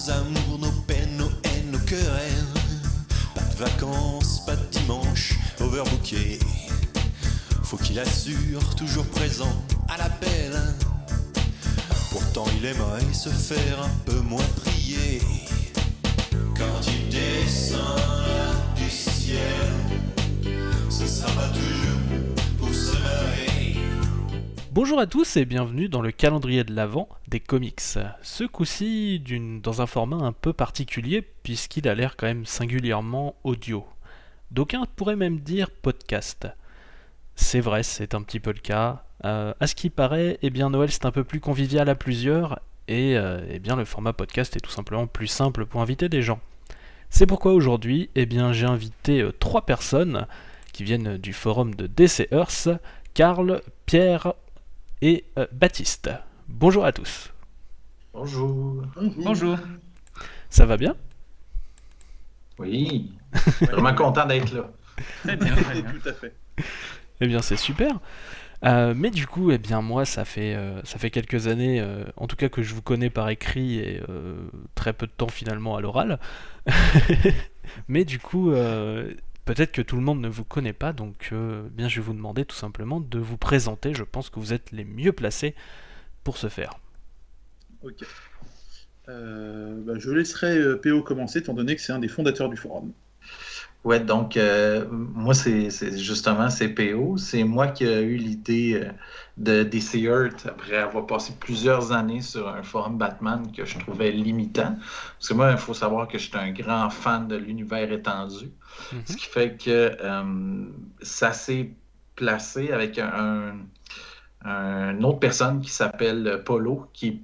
nos amours, nos peines, nos haines, nos querelles. Pas de vacances, pas de dimanche, overbooké. Faut qu'il assure, toujours présent à l'appel. Pourtant il aimerait se faire un peu moins prier. Quand il descend là du ciel, ce sera pas toujours pour se marrer. Bonjour à tous et bienvenue dans le calendrier de l'Avent des comics. Ce coup-ci dans un format un peu particulier puisqu'il a l'air quand même singulièrement audio. D'aucuns pourraient même dire podcast. C'est vrai, c'est un petit peu le cas. À ce qui paraît, Noël c'est un peu plus convivial à plusieurs et le format podcast est tout simplement plus simple pour inviter des gens. C'est pourquoi aujourd'hui, j'ai invité 3 personnes qui viennent du forum de DC Earth, Karl, Pierre et Baptiste. Bonjour à tous. Bonjour. Bonjour. Ça va bien ? Oui, vraiment content d'être là. Très bien, très bien. Tout à fait. C'est super. Mais du coup, moi, ça fait quelques années, en tout cas que je vous connais par écrit et très peu de temps finalement à l'oral. Mais du coup, peut-être que tout le monde ne vous connaît pas, donc je vais vous demander tout simplement de vous présenter. Je pense que vous êtes les mieux placés pour ce faire. Ok. Je laisserai PO commencer, étant donné que c'est un des fondateurs du forum. Ouais, donc moi, c'est PO. C'est moi qui ai eu l'idée de DC Earth après avoir passé plusieurs années sur un forum Batman que je trouvais limitant. Parce que moi, il faut savoir que je suis un grand fan de l'univers étendu. Ce qui fait que ça s'est placé avec une autre personne qui s'appelle Polo, qui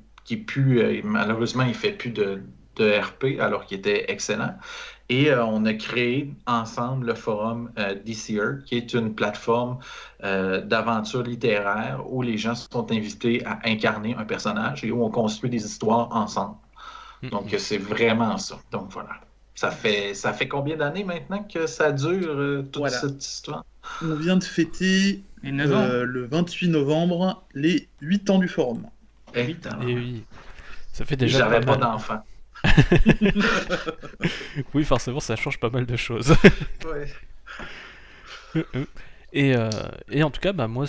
malheureusement, il ne fait plus de RP alors qu'il était excellent. Et on a créé ensemble le forum DC Earth, qui est une plateforme d'aventure littéraire où les gens sont invités à incarner un personnage et où on construit des histoires ensemble. Donc, c'est vraiment ça. Donc, voilà. Ça fait combien d'années maintenant que ça dure, toute cette histoire? On vient de fêter le 28 novembre les 8 ans du forum. 8 ans. Et oui, ça fait déjà J'avais pas pas mal. d'enfant. Oui, forcément, ça change pas mal de choses. Ouais. Et en tout cas, moi,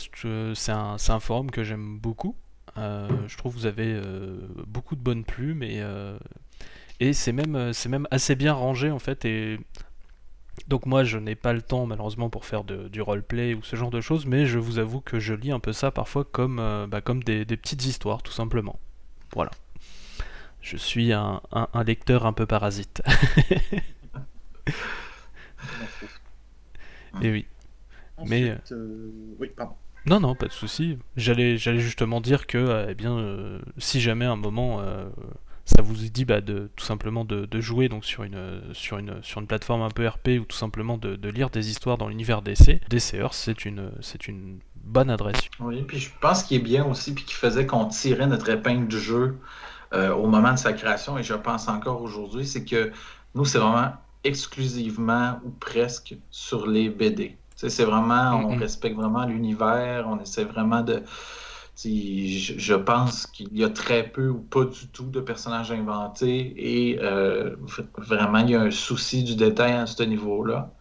c'est un forum que j'aime beaucoup. Je trouve que vous avez beaucoup de bonnes plumes et c'est même assez bien rangé en fait. Et donc moi, je n'ai pas le temps malheureusement pour faire du roleplay ou ce genre de choses, mais je vous avoue que je lis un peu ça parfois comme des petites histoires, tout simplement. Voilà. Je suis un lecteur un peu parasite. Et oui. Ensuite, oui, pardon. Non, pas de souci. J'allais justement dire que, si jamais à un moment ça vous dit tout simplement de jouer donc sur une plateforme un peu RP ou tout simplement de lire des histoires dans l'univers DC Earth, c'est une bonne adresse. Oui, puis je pense qu'il est bien aussi, puis qu'il faisait qu'on tirait notre épingle du jeu au moment de sa création, et je pense encore aujourd'hui, c'est que nous, c'est vraiment exclusivement ou presque sur les BD. C'est vraiment, on respecte vraiment l'univers, on essaie vraiment de... Je pense qu'il y a très peu ou pas du tout de personnages inventés et vraiment, il y a un souci du détail à ce niveau-là.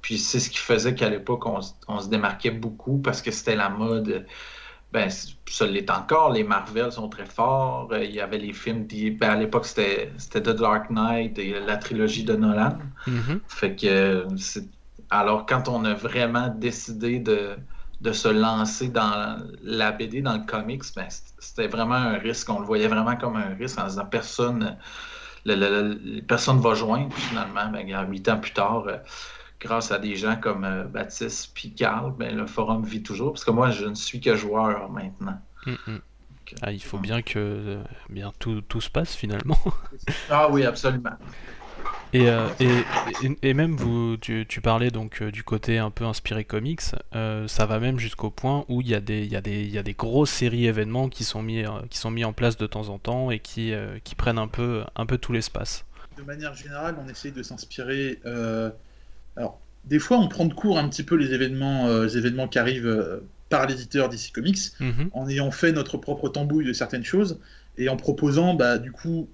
Puis c'est ce qui faisait qu'à l'époque, on se démarquait beaucoup parce que c'était la mode... ça l'est encore. Les Marvel sont très forts. Il y avait les films... à l'époque, c'était The Dark Knight et la trilogie de Nolan. Fait que... Alors, quand on a vraiment décidé de se lancer dans la BD, dans le comics, c'était vraiment un risque. On le voyait vraiment comme un risque en disant personne va joindre. Puis finalement, 8 ans plus tard... grâce à des gens comme Baptiste et Karl, le forum vit toujours, parce que moi, je ne suis que joueur maintenant. Il faut bien que tout se passe finalement. Ah oui, absolument. Et même tu parlais donc du côté un peu inspiré comics, ça va même jusqu'au point où il y a des grosses séries événements qui sont mis en place de temps en temps et qui prennent un peu tout l'espace. De manière générale, on essaye de s'inspirer... Alors, des fois, on prend de court un petit peu les événements qui arrivent par l'éditeur DC Comics, en ayant fait notre propre tambouille de certaines choses, et en proposant, du coup,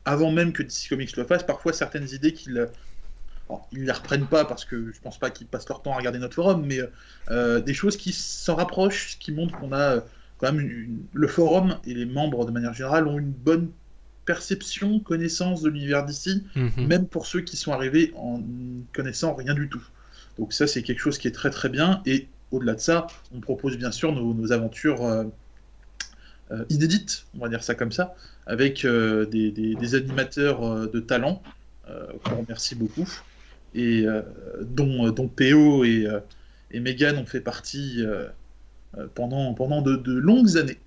avant même que DC Comics le fasse, parfois certaines idées ils les reprennent pas parce que je pense pas qu'ils passent leur temps à regarder notre forum, mais des choses qui s'en rapprochent, ce qui montre qu'on a quand même le forum et les membres de manière générale ont une bonne perception, connaissance de l'univers d'ici, même pour ceux qui sont arrivés en connaissant rien du tout. Donc ça, c'est quelque chose qui est très très bien, et au-delà de ça, on propose bien sûr nos aventures inédites, on va dire ça comme ça, avec des animateurs de talent, qu'on remercie beaucoup, et dont PO et Megan ont fait partie pendant de longues années.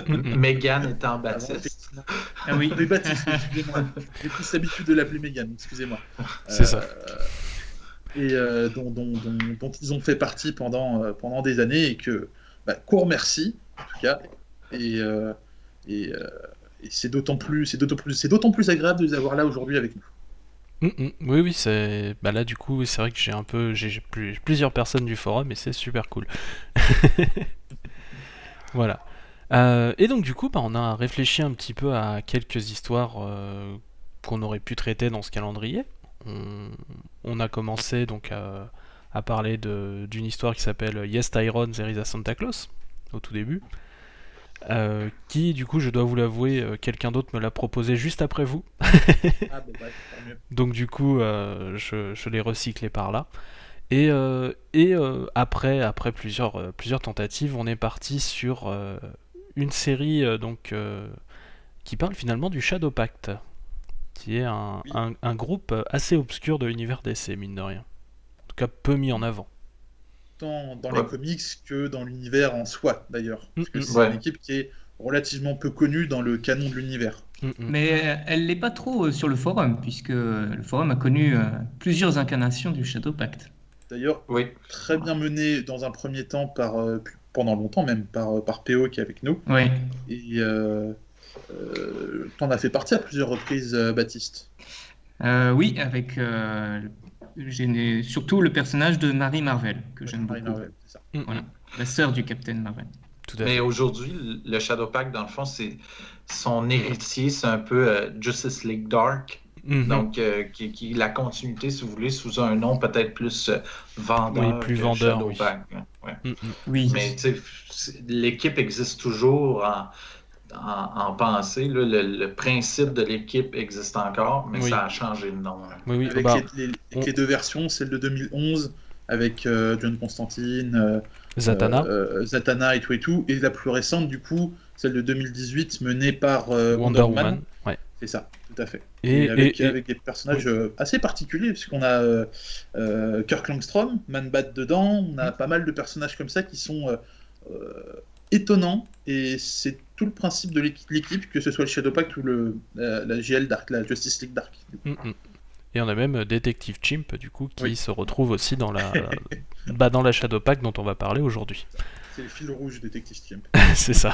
Megan étant Baptiste. Effectivement. Ah oui. Mais Baptiste, excusez-moi. J'ai plus l'habitude de l'appeler Megan, excusez-moi. C'est ça. Et dont ils ont fait partie pendant des années, et que court merci en tout cas, et c'est d'autant plus agréable de les avoir là aujourd'hui avec nous. Oui, c'est là du coup c'est vrai que j'ai plusieurs personnes du forum et c'est super cool. Voilà. Et donc du coup on a réfléchi un petit peu à quelques histoires qu'on aurait pu traiter dans ce calendrier. On a commencé donc à parler d'une histoire qui s'appelle Yes Tyrone, There is a Santa Claus au tout début, qui du coup je dois vous l'avouer, quelqu'un d'autre me l'a proposé juste après vous. Tant mieux. Donc du coup je l'ai recyclé par là, et après plusieurs tentatives, on est parti sur une série qui parle finalement du Shadow Pact, qui est un groupe assez obscur de l'univers DC, mine de rien. En tout cas, peu mis en avant. Tant dans les comics que dans l'univers en soi, d'ailleurs. Parce que c'est une équipe qui est relativement peu connue dans le canon de l'univers. Mais elle l'est pas trop sur le forum, puisque le forum a connu plusieurs incarnations du Shadow Pact. D'ailleurs, très bien mené dans un premier temps pendant longtemps même, par PO qui est avec nous. Oui. Et t'en as fait partie à plusieurs reprises, Baptiste. Oui, avec surtout le personnage de Mary Marvel, que j'aime beaucoup. Marvel, c'est ça. Voilà, la sœur du Captain Marvel. Tout à fait. Mais aujourd'hui, le Shadow Pact, dans le fond, c'est son héritier, c'est un peu Justice League Dark. Donc, qui est la continuité, si vous voulez, sous un nom peut-être plus vendeur. Oui, plus vendeur, Shadow oui. Pact. Oui. Mais l'équipe existe toujours en pensée. Là, le principe de l'équipe existe encore, mais ça a changé de nom. Oui, avec les deux versions, celle de 2011 avec John Constantine, Zatanna et tout, et la plus récente, du coup, celle de 2018 menée par Wonder Woman. Ouais. C'est ça, tout à fait. Et avec des personnages assez particuliers, puisqu'on a Kirk Langstrom, Man-Bat dedans, on a pas mal de personnages comme ça qui sont étonnants, et c'est tout le principe de l'équipe, que ce soit le Shadow Pact ou la GL Dark, la Justice League Dark. Et on a même Detective Chimp, du coup, qui se retrouve aussi dans la Shadow Pact dont on va parler aujourd'hui. C'est le fil rouge Detective Chimp. C'est ça.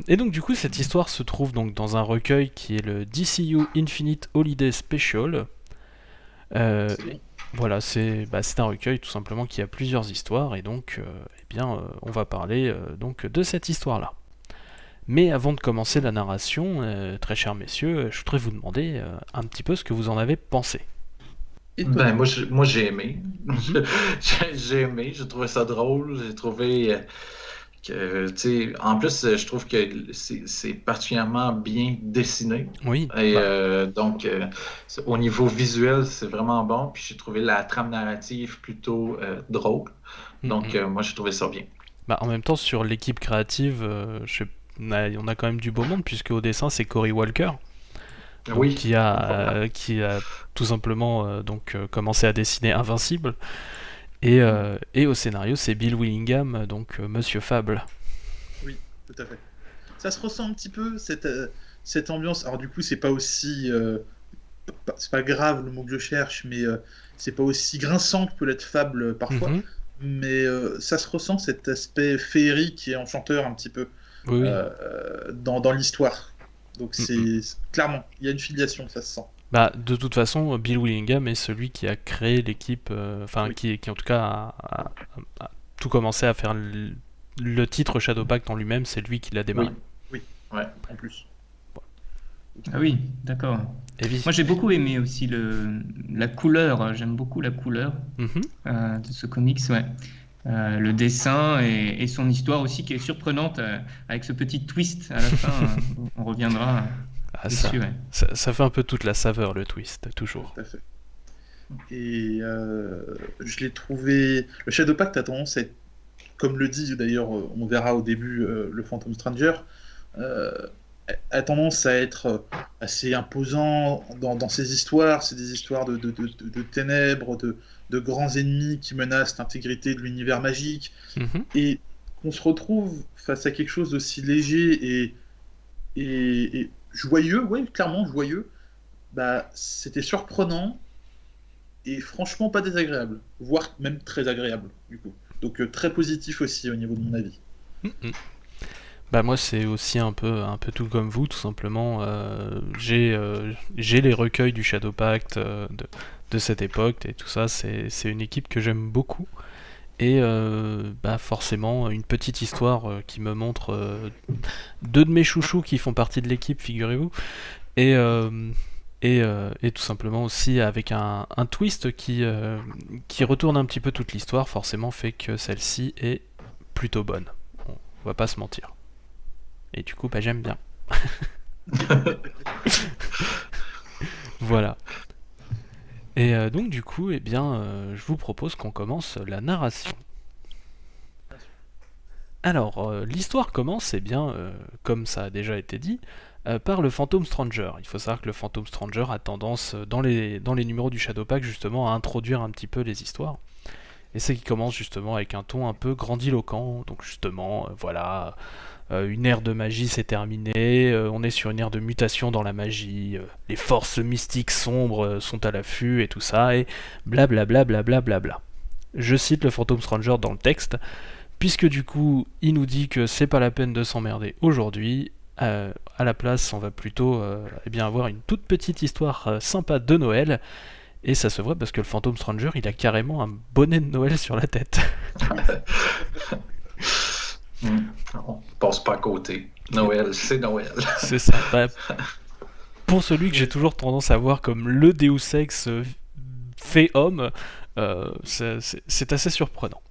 Et donc du coup cette histoire se trouve donc dans un recueil qui est le DCU Infinite Holiday Special. Voilà, c'est un recueil tout simplement qui a plusieurs histoires, et donc on va parler donc de cette histoire-là. Mais avant de commencer la narration, très chers messieurs, je voudrais vous demander un petit peu ce que vous en avez pensé. Moi j'ai aimé. J'ai aimé, j'ai trouvé ça drôle, j'ai trouvé en plus, je trouve que c'est particulièrement bien dessiné. Oui. Et donc, au niveau visuel, c'est vraiment bon. Puis j'ai trouvé la trame narrative plutôt drôle. Donc, moi, j'ai trouvé ça bien. En même temps, sur l'équipe créative, on a quand même du beau monde, puisque au dessin, c'est Cory Walker. Donc, qui a tout simplement commencé à dessiner Invincible. Et au scénario, c'est Bill Willingham, donc Monsieur Fable. Oui, tout à fait. Ça se ressent un petit peu, cette ambiance. Alors du coup, c'est pas aussi... c'est pas grave le mot que je cherche, mais c'est pas aussi grinçant que peut l'être Fable parfois. Mais ça se ressent, cet aspect féerique et enchanteur un petit peu dans l'histoire. Donc c'est clairement, il y a une filiation, ça se sent. De toute façon, Bill Willingham est celui qui a créé l'équipe, qui en tout cas a tout commencé à faire le titre Shadow Pact en lui-même, c'est lui qui l'a démarré. Oui, ouais, en plus. Ah oui, d'accord. Moi, j'ai beaucoup aimé aussi la couleur. J'aime beaucoup la couleur Mhm. de ce comics, ouais. Le dessin et son histoire aussi qui est surprenante avec ce petit twist à la fin. On reviendra Ah, dessus, ouais. ça fait un peu toute la saveur, le twist, toujours. Tout à fait. Et je l'ai trouvé. Le Shadow Pact a tendance à être, comme le dit d'ailleurs, on verra au début le Phantom Stranger, euh, a tendance à être assez imposant dans ses histoires. C'est des histoires de ténèbres, de grands ennemis qui menacent l'intégrité de l'univers magique. Mhm. Et qu'on se retrouve face à quelque chose d'aussi léger et joyeux, ouais, clairement joyeux, bah, c'était surprenant et franchement pas désagréable, voire même très agréable, du coup. Donc très positif aussi au niveau de mon avis. Mhm. Bah moi c'est aussi un peu tout comme vous, tout simplement. J'ai les recueils du Shadow Pact de cette époque et tout ça. C'est une équipe que j'aime beaucoup. Et bah forcément une petite histoire qui me montre deux de mes chouchous qui font partie de l'équipe, figurez-vous. Et, et tout simplement aussi avec un twist qui retourne un petit peu toute l'histoire, forcément fait que celle-ci est plutôt bonne. On va pas se mentir. Et du coup, bah, j'aime bien. Voilà. Et donc du coup, eh bien, je vous propose qu'on commence la narration. Alors, l'histoire commence, eh bien, comme ça a déjà été dit, par le Phantom Stranger. Il faut savoir que le Phantom Stranger a tendance, dans les numéros du Shadow Pack, justement, à introduire un petit peu les histoires. Et c'est qui commence justement avec un ton un peu grandiloquent. Donc justement, voilà, une ère de magie s'est terminée, on est sur une ère de mutation dans la magie, les forces mystiques sombres sont à l'affût et tout ça, et blablabla. Bla bla bla bla. Je cite le Phantom Stranger dans le texte, puisque du coup, il nous dit que c'est pas la peine de s'emmerder aujourd'hui. À la place, on va plutôt eh bien avoir une toute petite histoire sympa de Noël. Et ça se voit parce que le Phantom Stranger, il a carrément un bonnet de Noël sur la tête. On passe pas à côté. Noël, c'est Noël. C'est ça. Bah, pour celui que j'ai toujours tendance à voir comme le Deus Ex fait homme, c'est assez surprenant.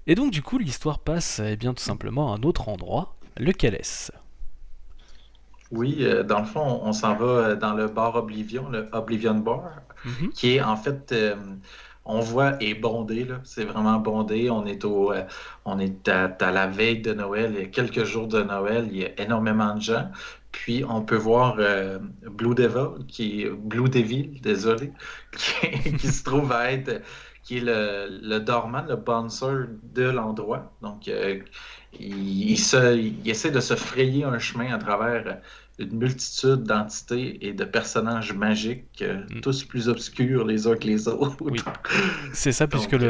Et donc du coup, l'histoire passe eh bien tout simplement à un autre endroit. Lequel est-ce ? Oui, dans le fond, on s'en va dans le bar Oblivion, le Oblivion Bar, Mhm. qui est en fait, on voit, est bondé, là. C'est vraiment bondé. On est à la veille de Noël, il y a quelques jours de Noël, il y a énormément de gens. Puis on peut voir Blue Devil, désolé, qui se trouve à être, qui est le dormant, le bouncer de l'endroit. Donc il essaie de se frayer un chemin à travers une multitude d'entités et de personnages magiques, tous plus obscurs les uns que les autres. Oui. C'est ça, puisque Donc,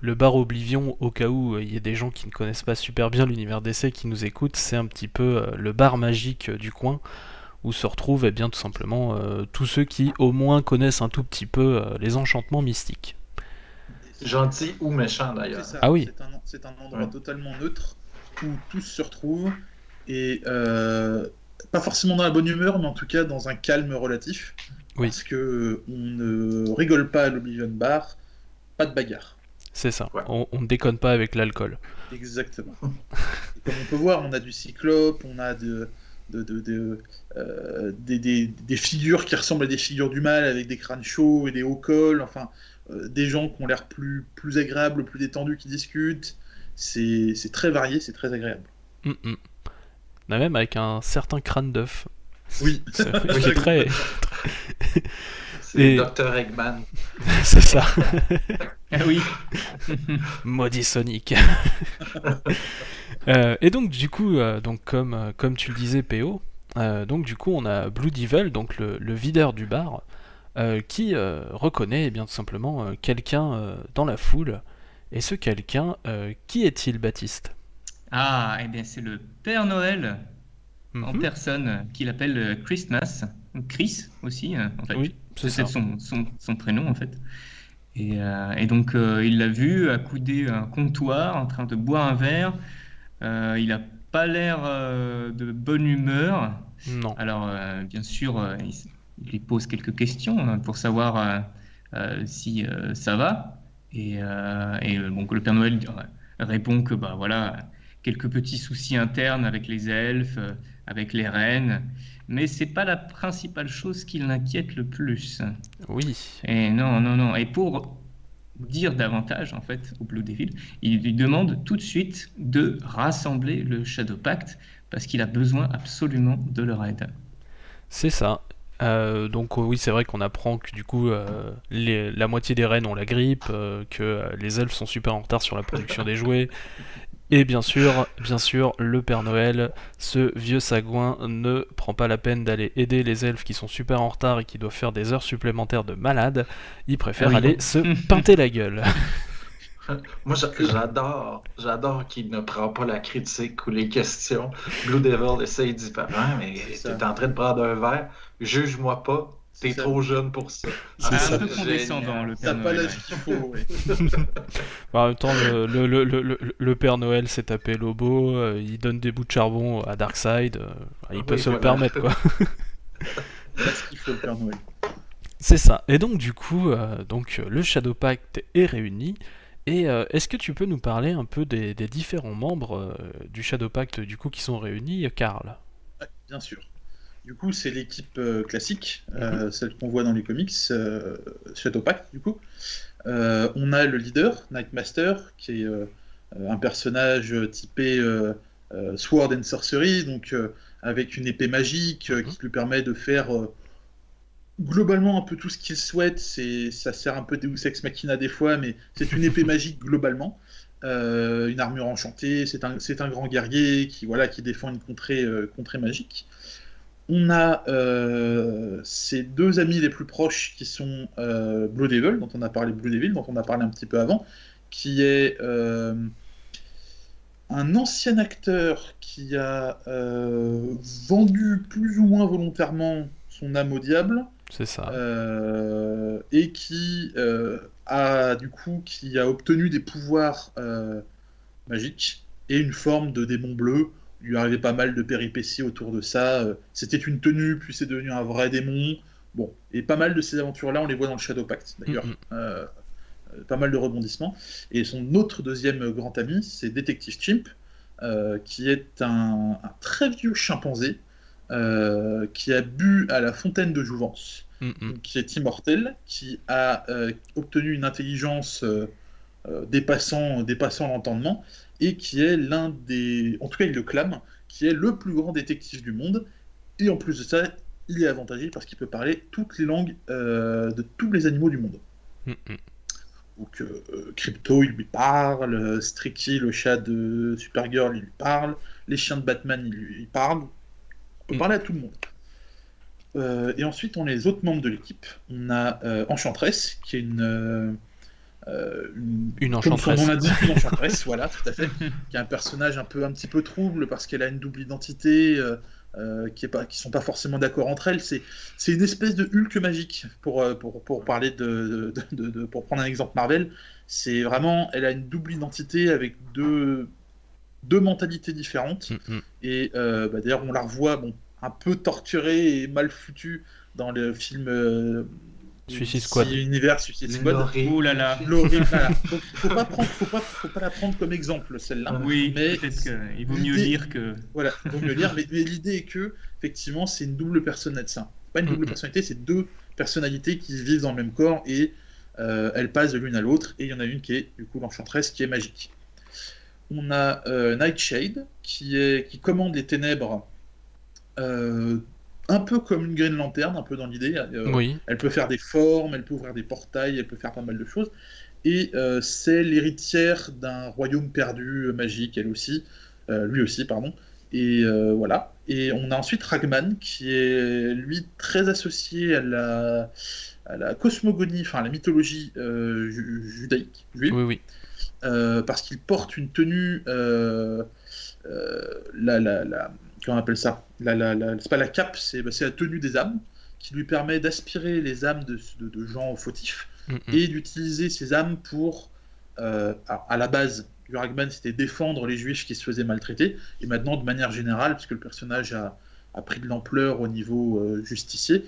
le bar Oblivion, au cas où il y a des gens qui ne connaissent pas super bien l'univers d'essai qui nous écoutent, c'est un petit peu le bar magique du coin, où se retrouvent eh bien, tout simplement tous ceux qui au moins connaissent un tout petit peu les enchantements mystiques. gentil ou méchant C'est d'ailleurs. ça, Ah oui. c'est un endroit Ouais. totalement neutre où tous se retrouvent et pas forcément dans la bonne humeur, mais en tout cas dans un calme relatif. Oui. Parce que on ne rigole pas à l'Oblivion Bar, pas de bagarre. C'est ça, Ouais. on ne déconne pas avec l'alcool. Exactement. Et comme on peut voir, on a du cyclope, on a des figures qui ressemblent à des figures du mal avec des crânes chauds et des hauts cols, enfin des gens qui ont l'air plus agréables, plus détendus, qui discutent. C'est très varié, c'est très agréable. Mm-mm. On a même avec un certain crâne d'œuf. Oui. C'est c'est très... C'est Et- Dr. Eggman. C'est ça. Ah oui. Maudit Sonic. Et donc du coup, donc comme tu le disais PO, donc du coup on a Blue Devil, donc le videur du bar, qui reconnaît eh bien tout simplement quelqu'un dans la foule. Et ce quelqu'un, qui est-il, Baptiste ? Ah, eh bien, c'est le Père Noël en Mhm. personne qu'il appelle Christmas, ou Chris aussi, en fait. Oui, c'est ça. son prénom, en fait. Et donc, il l'a vu accoudé à un comptoir en train de boire un verre. Il n'a pas l'air de bonne humeur. Non. Alors, bien sûr, il lui pose quelques questions pour savoir si ça va. Donc, le Père Noël répond que bah, voilà, quelques petits soucis internes avec les elfes, avec les reines, mais c'est pas la principale chose qui l'inquiète le plus. Oui. Et non. Et pour dire davantage, en fait, au Blue Devil, il lui demande tout de suite de rassembler le Shadow Pact parce qu'il a besoin absolument de leur aide. C'est ça. Donc oui, c'est vrai qu'on apprend que du coup la moitié des reines ont la grippe, que les elfes sont super en retard sur la production des jouets, et bien sûr, le Père Noël, ce vieux sagouin, ne prend pas la peine d'aller aider les elfes qui sont super en retard et qui doivent faire des heures supplémentaires de malade. Il préfère aller se pinter la gueule. Moi, j'adore qu'il ne prend pas la critique ou les questions. Blue Devil essaye d'y parler, mais t'es en train de prendre un verre, juge-moi pas, t'es trop jeune pour ça. C'est un peu condescendant, le Père T'as pas Noël. l'âge qu'il faut, ouais. En même temps, le Père Noël s'est tapé Lobo, il donne des bouts de charbon à Darkseid, il peut se le permettre, quoi. Voilà ce qu'il faut, le Père Noël. C'est ça. Et donc du coup, le Shadow Pact est réuni. Et est-ce que tu peux nous parler un peu des différents membres du Shadow Pact du coup qui sont réunis, Karl? Ouais, bien sûr. Du coup, c'est l'équipe classique, celle qu'on voit dans les comics, Shadow Pact, du coup. On a le leader, Nightmaster, qui est un personnage typé Sword and Sorcery, donc avec une épée magique qui lui permet de faire globalement un peu tout ce qu'il souhaite. Ça sert un peu Deus Ex Machina des fois, mais c'est une épée magique globalement. Une armure enchantée, c'est un grand guerrier qui défend une contrée magique. On a ses deux amis les plus proches qui sont Blue Devil, dont on a parlé un petit peu avant, qui est un ancien acteur qui a vendu plus ou moins volontairement son âme au diable. C'est ça. Et qui a obtenu des pouvoirs magiques et une forme de démon bleu. Il lui arrivait pas mal de péripéties autour de ça. C'était une tenue, puis c'est devenu un vrai démon. Bon, et pas mal de ces aventures-là, on les voit dans le Shadow Pact, d'ailleurs. Pas mal de rebondissements. Et son autre deuxième grand ami, c'est Detective Chimp, qui est un très vieux chimpanzé qui a bu à la fontaine de Jouvence, qui est immortel, qui a obtenu une intelligence dépassant l'entendement, et qui est l'un des... En tout cas, il le clame, qui est le plus grand détective du monde. Et en plus de ça, il est avantagé parce qu'il peut parler toutes les langues de tous les animaux du monde. Donc, Crypto, il lui parle, Streaky, le chat de Supergirl, il lui parle, les chiens de Batman, il lui parle. On peut parler à tout le monde. Et ensuite, on a les autres membres de l'équipe. On a Enchantress, qui est une Enchantress. Comme son nom l'indique, une Enchantress, voilà, tout à fait. Qui est un personnage un petit peu trouble parce qu'elle a une double identité, qui sont pas forcément d'accord entre elles. C'est une espèce de Hulk magique pour parler pour prendre un exemple Marvel. C'est vraiment, elle a une double identité avec deux mentalités différentes. Et d'ailleurs, on la revoit un peu torturée et mal foutue dans le film Suicide Squad. Univers Suicide Squad. Oh là là. L'horrible. Voilà. Donc, faut pas la prendre comme exemple, celle-là. Oui, mais peut-être qu'il vaut mieux lire que... Voilà, il vaut mieux lire. Mais l'idée est que, effectivement, c'est une double personnalité. C'est pas une double personnalité, c'est deux personnalités qui vivent dans le même corps et elles passent de l'une à l'autre. Et il y en a une qui est, du coup, l'Enchantress, qui est magique. On a Nightshade, qui commande les ténèbres, un peu comme une Green Lantern, un peu dans l'idée. Elle peut faire des formes, elle peut ouvrir des portails, elle peut faire pas mal de choses. Et c'est l'héritière d'un royaume perdu magique, lui aussi, pardon. Et voilà. Et on a ensuite Ragman, qui est, lui, très associé à la cosmogonie, enfin à la mythologie judaïque, juive. Oui. Parce qu'il porte une tenue, comment on appelle ça, c'est pas la cape, c'est la tenue des âmes, qui lui permet d'aspirer les âmes de gens fautifs et d'utiliser ces âmes pour, à la base du Ragman, c'était défendre les juifs qui se faisaient maltraiter, et maintenant de manière générale, puisque le personnage a pris de l'ampleur au niveau justicier,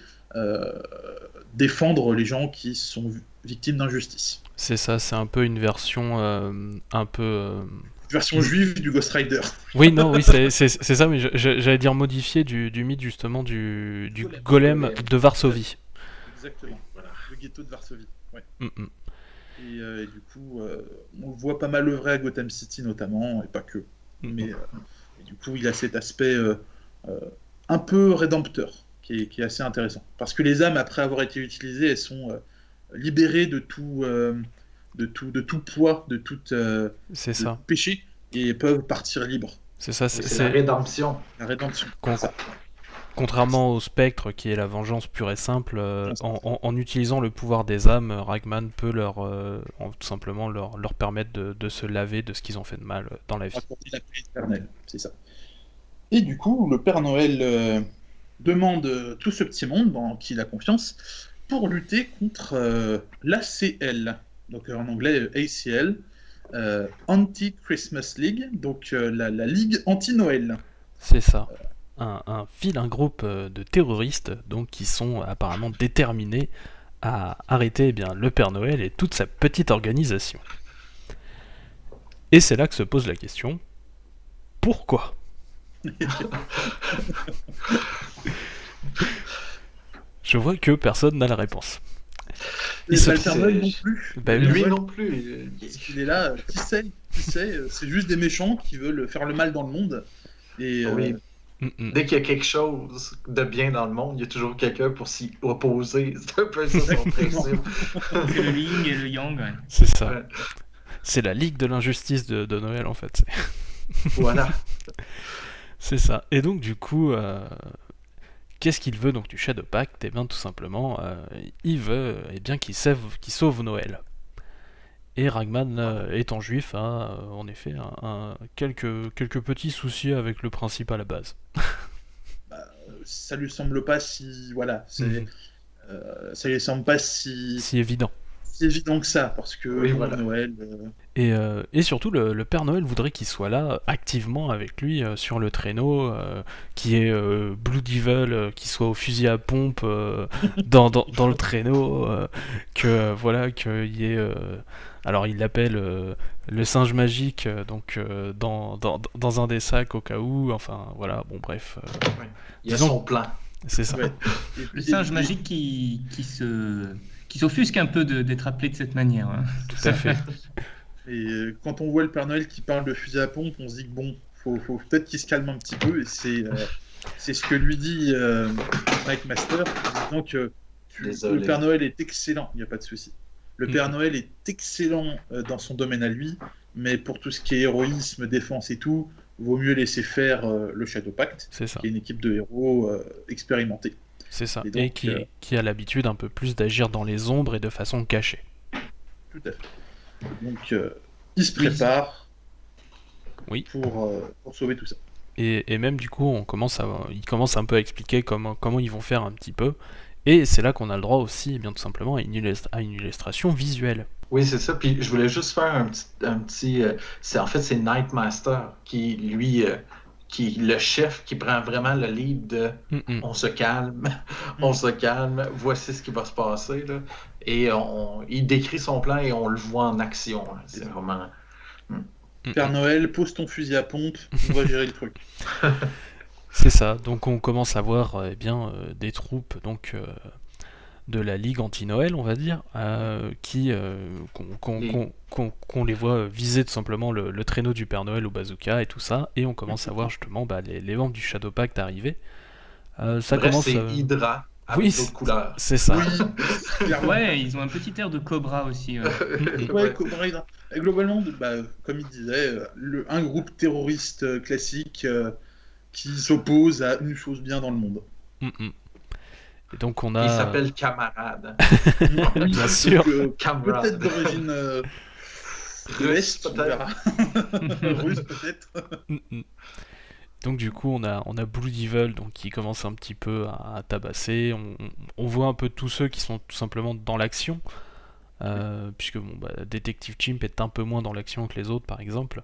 défendre les gens qui sont victimes d'injustice. C'est ça, c'est un peu une version un peu... Version juive du Ghost Rider. Oui, non, oui, c'est ça, mais j'allais dire modifié du mythe justement du golem de Varsovie. Exactement, voilà, le ghetto de Varsovie. Ouais. Mm. Et du coup, on le voit pas mal œuvrer à Gotham City notamment, et pas que. Mais et du coup, il a cet aspect un peu rédempteur qui est assez intéressant. Parce que les âmes, après avoir été utilisées, elles sont libérées de tout poids, de tout C'est ça. péché, et peuvent partir libres. C'est ça, C'est la rédemption. La rédemption. Contrairement au spectre qui est la vengeance pure et simple, en utilisant le pouvoir des âmes, Ragman peut tout simplement leur permettre de se laver de ce qu'ils ont fait de mal dans la vie. Raconter la paix éternelle, c'est ça. Et du coup, le Père Noël demande tout ce petit monde en qui il a confiance pour lutter contre l'ACL, donc en anglais ACL, Anti-Christmas League, donc la Ligue anti-Noël. C'est ça. Un groupe de terroristes donc, qui sont apparemment déterminés à arrêter le Père Noël et toute sa petite organisation. Et c'est là que se pose la question, pourquoi ? Je vois que personne n'a la réponse. Et le Père Noël non plus. Lui non plus. Il est là, qui sait, c'est juste des méchants qui veulent faire le mal dans le monde. Et oui. Dès qu'il y a quelque chose de bien dans le monde, il y a toujours quelqu'un pour s'y opposer. C'est un peu ça son principe. C'est le yin et le yang. Ouais. C'est ça. Ouais. C'est la ligue de l'injustice de Noël en fait. Voilà. C'est ça. Et donc du coup, qu'est-ce qu'il veut donc du Shadow Pact ? Eh bien tout simplement, il veut qu'il sauve Noël. Et Ragman, étant juif, a en effet quelques petits soucis avec le principe à la base. Ça lui semble pas si ça lui semble pas si évident. Si évident que ça, parce que oui, voilà. Noël. Et surtout, le Père Noël voudrait qu'il soit là activement avec lui sur le traîneau, qui est Blue Devil, qui soit au fusil à pompe dans le traîneau, qu'il y ait. Alors il l'appelle le singe magique, donc dans un des sacs au cas où. Enfin voilà, bon bref. Oui. Il y a son plan. C'est ça. Ouais. Le singe magique qui s'offusque un peu d'être appelé de cette manière. Hein. Tout à fait. Et quand on voit le Père Noël qui parle de fusil à pompe, on se dit que bon, faut peut-être qu'il se calme un petit peu. Et c'est ce que lui dit Mike Master, en disant que le Père Noël est excellent, il n'y a pas de souci. Le Père Noël est excellent dans son domaine à lui, mais pour tout ce qui est héroïsme, défense et tout, vaut mieux laisser faire le Shadow Pact, qui est une équipe de héros expérimentés. C'est ça, et donc, qui a l'habitude un peu plus d'agir dans les ombres et de façon cachée. Tout à fait. Donc, il se prépare pour sauver tout ça. Et même du coup, il commence un peu à expliquer comment ils vont faire un petit peu. Et c'est là qu'on a le droit aussi, bien tout simplement, à une illustration visuelle. Oui, c'est ça. Puis je voulais juste faire un petit c'est Nightmaster qui, lui, qui est le chef qui prend vraiment le lead de on se calme, voici ce qui va se passer. Là. Et il décrit son plan et on le voit en action. Là. C'est vraiment... Père Noël, pose ton fusil à pompe, on va gérer le truc. C'est ça, donc on commence à voir des troupes de la Ligue anti-Noël, on va dire, qu'on les voit viser tout simplement le traîneau du Père Noël au bazooka et tout ça, et on commence à voir justement les membres du Shadow Pact arriver. C'est Hydra avec d'autres couleurs. C'est ça. Oui, ouais, ils ont un petit air de Cobra aussi. Ouais, Cobra Hydra. Et globalement, comme il disait, un groupe terroriste classique qui s'oppose à une chose bien dans le monde. Et donc on a... Il s'appelle Camarade. Bien sûr. Peut-être d'origine russe, peut-être. Russe, peut-être. Donc du coup on a Blue Devil qui commence un petit peu à tabasser. On voit un peu tous ceux qui sont tout simplement dans l'action. Puisque Detective Chimp est un peu moins dans l'action que les autres par exemple.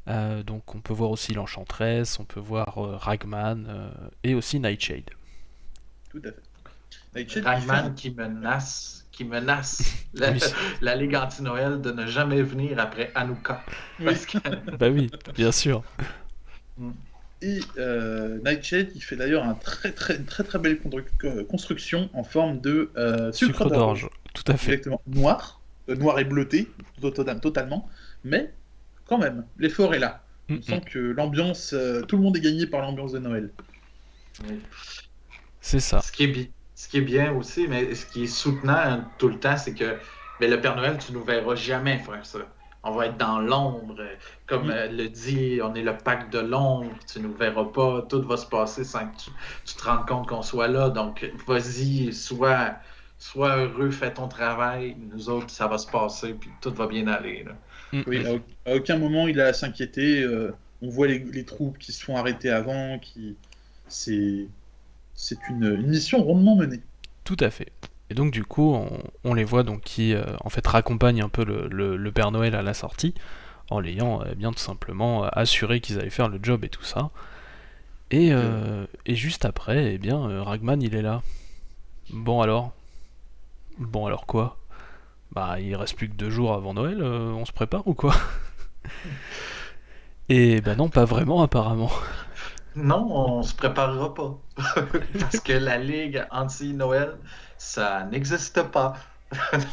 Donc on peut voir aussi l'Enchantress, on peut voir Ragman et aussi Nightshade. Tout à fait. Nightshade qui Ragman qui menace la, Oui. la Ligue anti-Noël de ne jamais venir après Hanouka. Oui. Parce que Bah oui, bien sûr. Et Nightshade, il fait d'ailleurs une très belle construction en forme de sucre d'orge. Tout à fait. Exactement. Noir et bleuté, totalement. Mais quand même, l'effort est là. On sent que l'ambiance, tout le monde est gagné par l'ambiance de Noël. Oui. C'est ça. Ce qui est bien aussi, mais ce qui est soutenant tout le temps, c'est que le Père Noël, tu ne nous verras jamais faire ça. On va être dans l'ombre. Comme le dit, on est le pacte de l'ombre. Tu ne nous verras pas. Tout va se passer sans que tu te rendes compte qu'on soit là. Donc, vas-y, sois heureux, fais ton travail. Nous autres, ça va se passer, puis tout va bien aller. Là. Oui, à aucun moment il a à s'inquiéter. On voit les troupes qui se font arrêter avant. C'est une mission rondement menée. Tout à fait. Et donc du coup, on les voit donc qui en fait raccompagnent un peu le Père Noël à la sortie, en l'ayant bien tout simplement assuré qu'ils allaient faire le job et tout ça. Et juste après, eh bien, Ragman il est là. Bon alors quoi? Bah il reste plus que 2 jours avant Noël, on se prépare ou quoi? Et bah non, pas vraiment apparemment. Non, on se préparera pas. Parce que la Ligue anti-Noël, ça n'existe pas.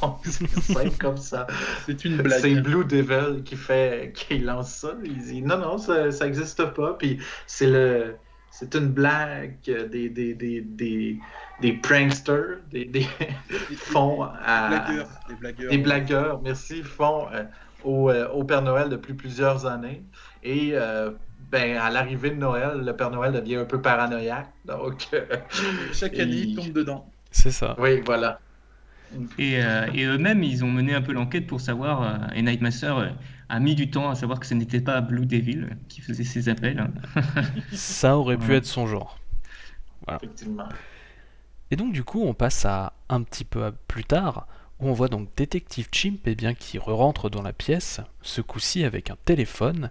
Donc, c'est simple comme ça. C'est une blague. C'est Blue Devil qui lance ça. Il dit non, ça n'existe pas. Puis c'est une blague des pranksters, des font des blagueurs, merci, font au Père Noël depuis plusieurs années. Et à l'arrivée de Noël, le Père Noël devient un peu paranoïaque. Donc, chaque année, il tombe dedans. C'est ça. Oui, voilà. Et eux-mêmes, ils ont mené un peu l'enquête pour savoir, et Nightmaster a mis du temps à savoir que ce n'était pas Blue Devil qui faisait ses appels. Ça aurait pu être son genre. Voilà. Effectivement. Et donc du coup, on passe à un petit peu plus tard, où on voit donc Détective Chimp qui re-rentre dans la pièce, ce coup-ci avec un téléphone,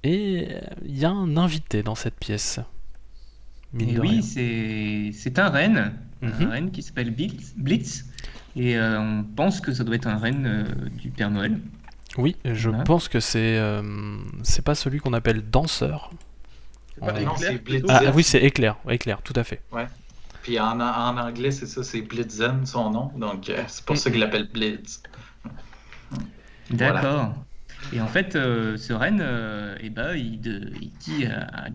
et il y a un invité dans cette pièce. Mine Et de oui, rien. c'est un renne, Mhm. un renne qui s'appelle Blitz, et on pense que ça doit être un renne du Père Noël. Oui, je Voilà. pense que c'est pas celui qu'on appelle danseur. C'est pas Non, Éclair, c'est plutôt. Blitz. Ah oui, c'est Éclair, tout à fait. Puis en anglais, c'est ça, c'est Blitzen, son nom. Donc, c'est pour ça qu'il l'appelle Blitz. D'accord. Et en fait, ce renne, il dit à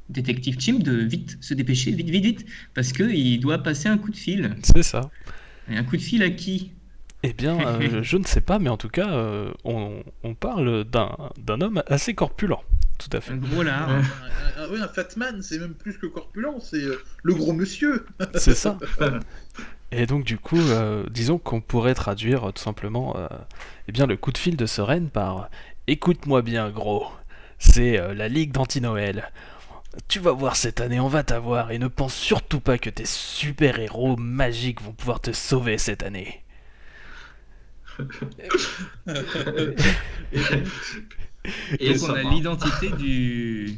Détective Chimp de vite se dépêcher, vite, parce qu'il doit passer un coup de fil. C'est ça. Et un coup de fil à qui? Eh bien, je ne sais pas, mais en tout cas, on parle d'un homme assez corpulent. Tout à fait. Un gros lard. Un Fatman, c'est même plus que corpulent, c'est le gros monsieur. C'est ça. Et donc du coup, disons qu'on pourrait traduire tout simplement le coup de fil de Seren par « Écoute-moi bien gros, c'est la Ligue d'Anti-Noël. Tu vas voir cette année, on va t'avoir et ne pense surtout pas que tes super-héros magiques vont pouvoir te sauver cette année. » Et Donc on a l'identité du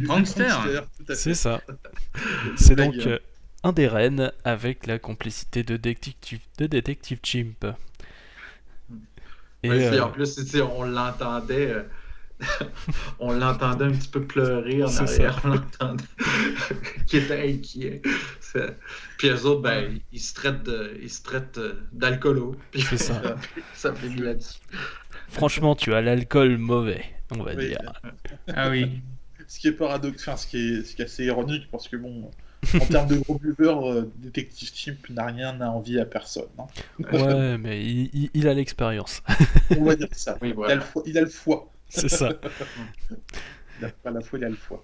prankster. Tout à fait. C'est ça. C'est Blague, donc un des rennes avec la complicité de Détective Chimp. Et Ouais, en plus, on l'entendait. On l'entendait un petit peu pleurer en C'est arrière, on l'entendait qui était inquiet. Puis eux autres, ils se traitent d'alcoolo. Puis c'est ça. ça fait mis là-dessus. Franchement, tu as l'alcool mauvais, on va Oui. dire. Ah oui. Ce qui est paradoxal, ce qui est assez ironique, parce que bon, en termes de gros buveurs, Détective Chimp n'a rien à envier à personne. Hein. Ouais, mais il a l'expérience. On va dire ça. Oui, voilà. Il a le foie. C'est ça. Il n'a pas la foi, il a le foie.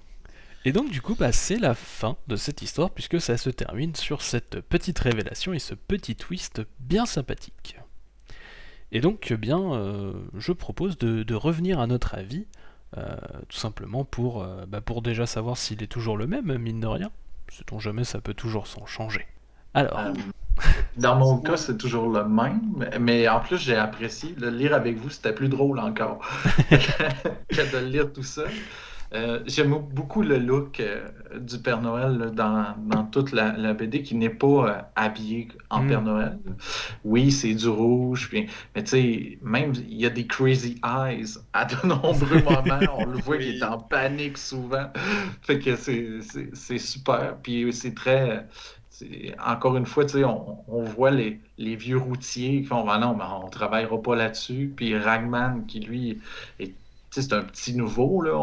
Et donc du coup, c'est la fin de cette histoire puisque ça se termine sur cette petite révélation et ce petit twist bien sympathique. Et donc, je propose de revenir à notre avis, tout simplement pour déjà savoir s'il est toujours le même, mine de rien. Sait-on jamais, ça peut toujours s'en changer. Alors, Dans mon cas, c'est toujours le même, mais en plus, j'ai apprécié. Le lire avec vous, c'était plus drôle encore que de le lire tout seul. J'aime beaucoup le look du Père Noël là, dans toute la BD qui n'est pas habillé en Père Noël. Oui, c'est du rouge, mais tu sais, même il y a des crazy eyes à de nombreux moments. On le voit qu'il est en panique souvent. Fait que c'est super. Puis c'est très. Encore une fois, tu sais, on voit les vieux routiers qui font ah non, mais on ne travaillera pas là-dessus. Puis Ragman, qui lui est tu sais, c'est un petit nouveau là,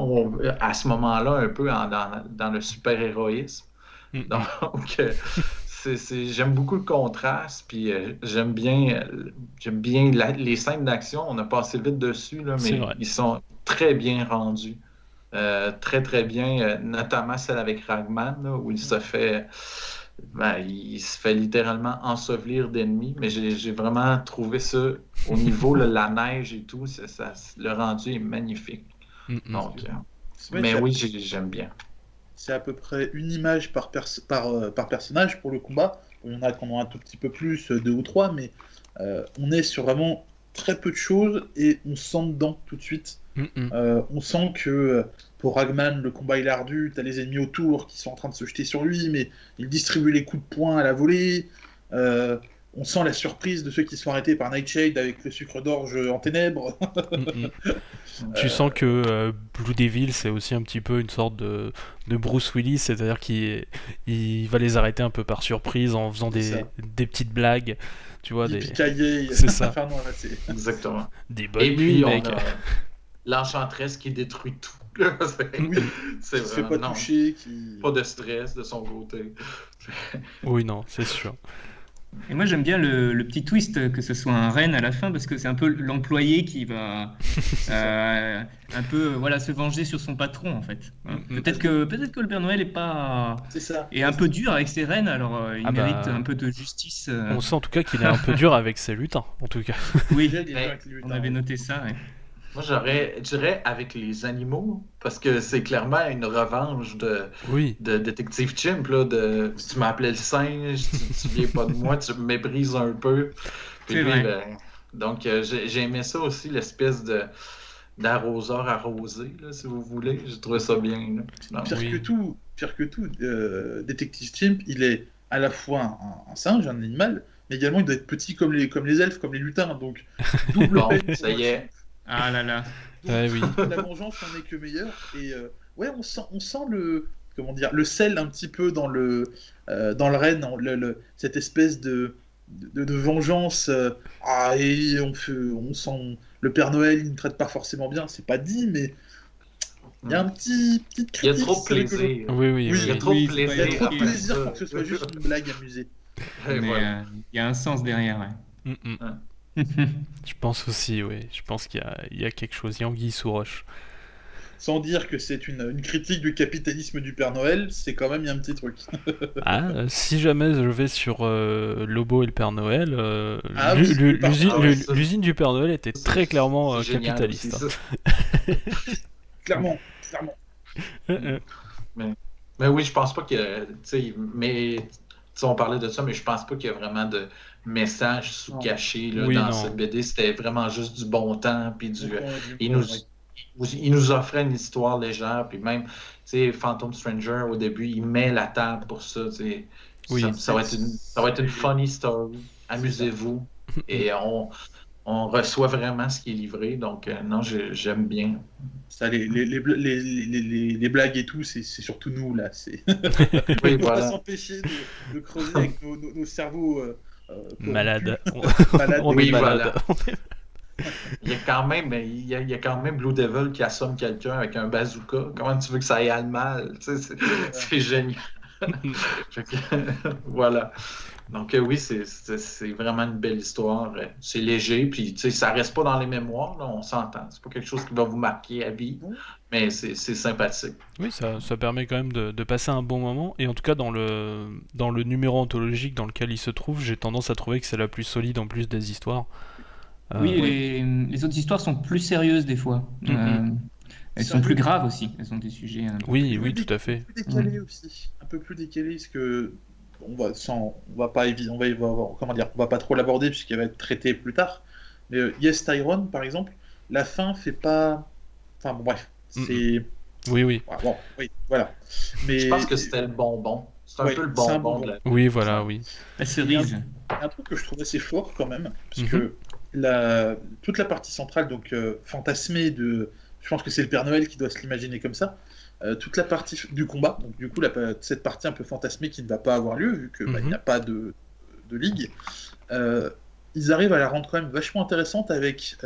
à ce moment-là, un peu dans le super-héroïsme. Donc, j'aime beaucoup le contraste, puis j'aime bien les scènes d'action. On a passé vite dessus, là, mais ils sont très bien rendus. Très, très bien, notamment celle avec Ragman, là, où il se fait littéralement ensevelir d'ennemis, mais j'ai vraiment trouvé ça au niveau de la neige et tout, le rendu est magnifique. Donc, mais oui, j'aime bien. C'est à peu près une image par personnage pour le combat. On a un tout petit peu plus, 2 ou 3, mais on est sur vraiment très peu de choses et on sent dedans tout de suite. On sent que pour Ragman, le combat est ardu, t'as les ennemis autour qui sont en train de se jeter sur lui, mais il distribue les coups de poing à la volée. On sent la surprise de ceux qui sont arrêtés par Nightshade avec le sucre d'orge en ténèbres. Tu sens que Blue Devil, c'est aussi un petit peu une sorte de Bruce Willis, c'est-à-dire qu'il va les arrêter un peu par surprise en faisant des petites blagues. Tu vois, c'est ça. Exactement. Des bonnes nuits, mec. On a l'Enchantresse qui détruit tout. C'est vraiment, pas touché, qui... pas de stress de son côté. Oui, non, c'est sûr. Et moi j'aime bien le petit twist que ce soit un reine à la fin parce que c'est un peu l'employé qui va un peu se venger sur son patron en fait. Peut-être que le Père Noël est un peu dur avec ses reines, alors il mérite un peu de justice. On sent en tout cas qu'il est un peu dur avec ses lutins en tout cas. Oui, on avait noté ça. Ouais. Moi, je dirais avec les animaux, parce que c'est clairement une revanche de Détective Chimp. Là, tu m'appelais le singe, tu viens pas de moi, tu me méprises un peu. Puis lui, donc, j'ai aimé ça aussi, l'espèce d'arroseur arrosé, là, si vous voulez. J'ai trouvé ça bien. Là. Pire que tout, Détective Chimp, il est à la fois un singe, un animal, mais également il doit être petit comme les elfes, comme les lutins. Donc, double peine. Ça y est. Ah là là. Oui. La vengeance n'en est que meilleure. Et on sent le sel un petit peu dans le renne, cette espèce de vengeance. Et on sent le Père Noël, il ne traite pas forcément bien, c'est pas dit, mais il y a un petite critique. Il y a trop de plaisir. Oui. Il y a trop de plaisir. Il y a trop de plaisir pour que ce soit juste une blague amusée. Mais il y a un sens derrière, ouais. Je pense aussi, oui. Je pense qu'il y a quelque chose, il y a anguille sous roche. Sans dire que c'est une critique du capitalisme du Père Noël, c'est quand même il y a un petit truc. Si jamais je vais sur Lobo et le Père Noël, l'usine du Père Noël était très clairement capitaliste. Clairement. Mais oui, je pense pas que... on parlait de ça, mais je pense pas qu'il y a vraiment de message sous-caché dans cette BD. C'était vraiment juste du bon temps, puis il nous offrait une histoire légère, puis même, Phantom Stranger, au début, il met la table pour ça, ça va être une funny story, amusez-vous, et on reçoit vraiment ce qui est livré, donc non, j'aime bien. Ça, les blagues et tout, c'est surtout nous, là. Oui, on va s'empêcher de creuser avec nos cerveaux malades. On est malades. Il y a quand même Blue Devil qui assomme quelqu'un avec un bazooka. Comment tu veux que ça aille mal? C'est génial. Voilà. Donc oui, c'est vraiment une belle histoire. C'est léger, puis ça reste pas dans les mémoires, là, on s'entend. C'est pas quelque chose qui va vous marquer à vie, mais c'est sympathique. Oui, ça permet quand même de passer un bon moment, et en tout cas dans le numéro anthologique dans lequel il se trouve, j'ai tendance à trouver que c'est la plus solide en plus des histoires. Les autres histoires sont plus sérieuses des fois. Elles sont plus graves aussi, elles ont des sujets... Oui, tout à fait. Un peu plus décalé aussi. Un peu plus décalé, parce que on va pas on va pas trop l'aborder puisqu'elle va être traitée plus tard. Mais Yes Tyrone, par exemple, la fin fait pas. Enfin bon, bref, c'est. Oui. Ah, bon, oui, voilà. Mais Je pense que c'était le bonbon. C'est un Ouais, peu le c'est un bonbon bonbon. de la... Oui, voilà, oui. La cerise. un truc que je trouve assez fort quand même, parce Mhm. que toute la partie centrale, donc fantasmée de. Je pense que c'est le Père Noël qui doit se l'imaginer comme ça. Toute la partie du combat, donc du coup, cette partie un peu fantasmée qui ne va pas avoir lieu, vu qu'il Mhm. n'y a pas de ligue, ils arrivent à la rendre quand même vachement intéressante avec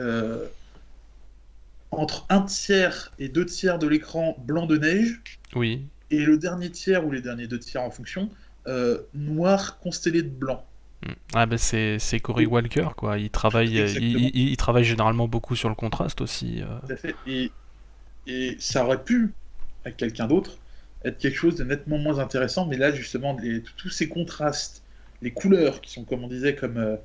entre un tiers et 2 tiers de l'écran blanc de neige, Oui. et le dernier tiers, ou les derniers 2 tiers en fonction, noir constellé de blanc. Ah ben c'est Cory Walker, quoi. Il travaille, Exactement. il travaille généralement beaucoup sur le contraste aussi. Tout à fait. Et ça aurait pu, avec quelqu'un d'autre, être quelque chose de nettement moins intéressant, mais là, justement, tous ces contrastes, les couleurs qui sont, comme on disait, comme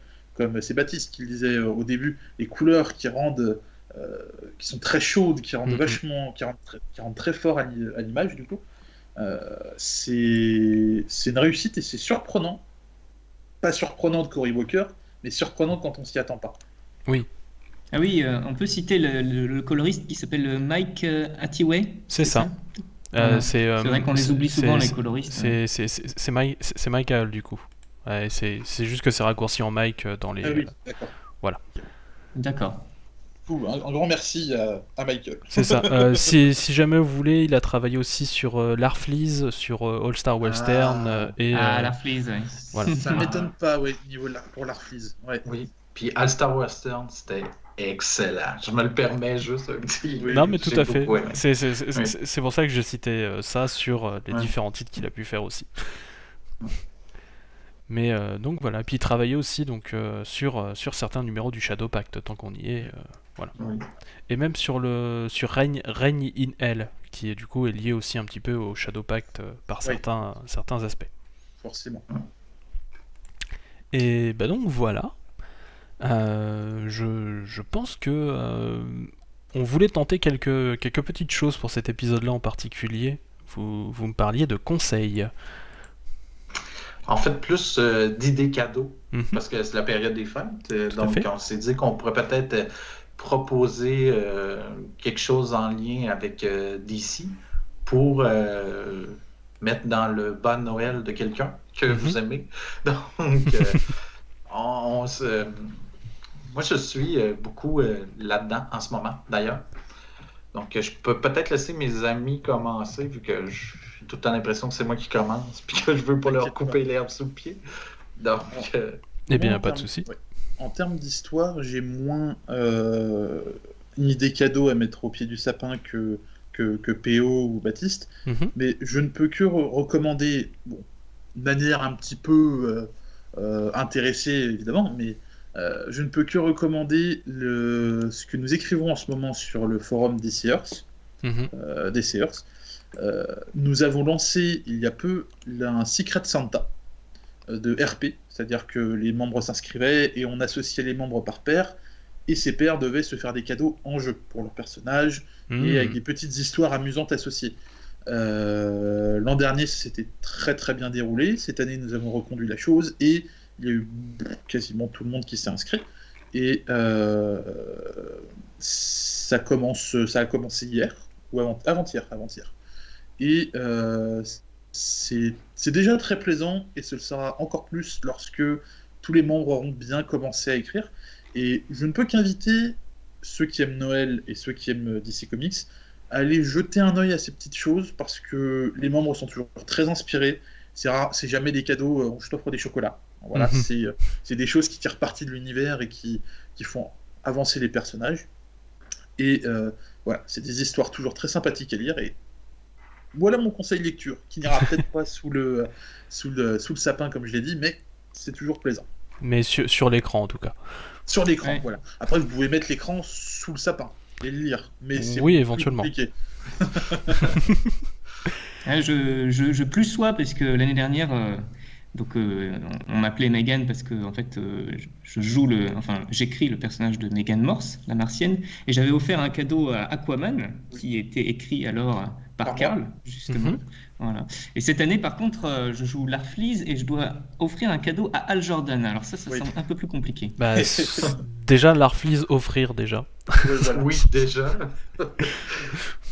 c'est Baptiste qui le disait au début, les couleurs qui rendent, qui sont très chaudes, qui rendent Mhm. qui rendent très fort à l'image, du coup, c'est une réussite et c'est surprenant. Pas surprenant de Cory Walker, mais surprenant quand on s'y attend pas. Oui, Ah oui, on peut citer le coloriste qui s'appelle Mike Hathaway. c'est ça. Voilà. C'est vrai qu'on les oublie souvent, les coloristes. C'est Michael, du coup. Ouais, c'est juste que c'est raccourci en Mike dans les. Ah oui, d'accord. D'accord. Cool. Un grand merci à Michael. C'est ça. Si jamais vous voulez, il a travaillé aussi sur Larfleeze, sur All Star Western et la frise, ouais. voilà. Ça m'étonne pas, ouais, pour l'Arfleeze. Ouais. Oui. Puis All Star Western, c'était excellent. Je me le permets juste un petit. Oui, Non, mais tout j'ai à fait. beaucoup aimé. C'est pour ça que j'ai cité ça sur les Ouais. différents titres qu'il a pu faire aussi. Mais donc voilà, puis il travaillait aussi donc sur certains numéros du Shadow Pact tant qu'on y est, voilà. Oui. Et même sur Reign in Hell, qui est du coup est lié aussi un petit peu au Shadow Pact par Oui. certains aspects. Forcément. Et bah donc voilà. Je pense que on voulait tenter quelques petites choses pour cet épisode-là en particulier. Vous me parliez de conseils. En fait, plus d'idées cadeaux, Mhm. parce que c'est la période des fêtes. Tout à Donc, fait. on s'est dit qu'on pourrait peut-être proposer quelque chose en lien avec DC pour mettre dans le bas de Noël de quelqu'un que vous aimez. Donc, moi, je suis beaucoup là-dedans en ce moment, d'ailleurs. Donc, je peux peut-être laisser mes amis commencer, vu que j'ai tout le temps l'impression que c'est moi qui commence, puis que je veux pas leur couper l'herbe sous le pied. Donc, Eh bien, Moi, pas de souci. ouais. En termes d'histoire, j'ai moins une idée cadeau à mettre au pied du sapin que PO ou Baptiste, Mhm. mais je ne peux que recommander, bon, de manière un petit peu intéressée évidemment, mais je ne peux que recommander ce que nous écrivons en ce moment sur le forum DC Earth. Mhm. DC Earth. Nous avons lancé il y a peu un Secret Santa de RP, c'est-à-dire que les membres s'inscrivaient et on associait les membres par paire, et ces paires devaient se faire des cadeaux en jeu pour leurs personnages et avec des petites histoires amusantes associées. L'an dernier, c'était très très bien déroulé. Cette année, nous avons reconduit la chose et il y a eu quasiment tout le monde qui s'est inscrit. Et ça a commencé hier ou avant-hier. Et c'est déjà très plaisant et ce le sera encore plus lorsque tous les membres auront bien commencé à écrire. Et je ne peux qu'inviter ceux qui aiment Noël et ceux qui aiment DC Comics à aller jeter un œil à ces petites choses parce que les membres sont toujours très inspirés. C'est rare, c'est jamais des cadeaux, je t'offre des chocolats. Voilà, c'est des choses qui tirent parti de l'univers et qui font avancer les personnages. Et voilà, c'est des histoires toujours très sympathiques à lire. Et voilà mon conseil de lecture, qui n'ira peut-être pas sous le sapin, comme je l'ai dit, mais c'est toujours plaisant. Mais sur l'écran, en tout cas. Sur l'écran, Ouais. voilà. Après, vous pouvez mettre l'écran sous le sapin et le lire, mais c'est Oui, beaucoup éventuellement. plus compliqué. Je plus sois parce que l'année dernière, on m'appelait Megan parce que en fait, j'écris le personnage de Megan Morse, la Martienne, et j'avais offert un cadeau à Aquaman qui était écrit alors par Par Karl, mois. justement. Mhm. Voilà. Et cette année, par contre, je joue Larfleeze et je dois offrir un cadeau à Hal Jordan. Alors ça Oui. semble un peu plus compliqué. Bah, déjà, Larfleeze offrir, déjà. Ouais, voilà. Oui, déjà.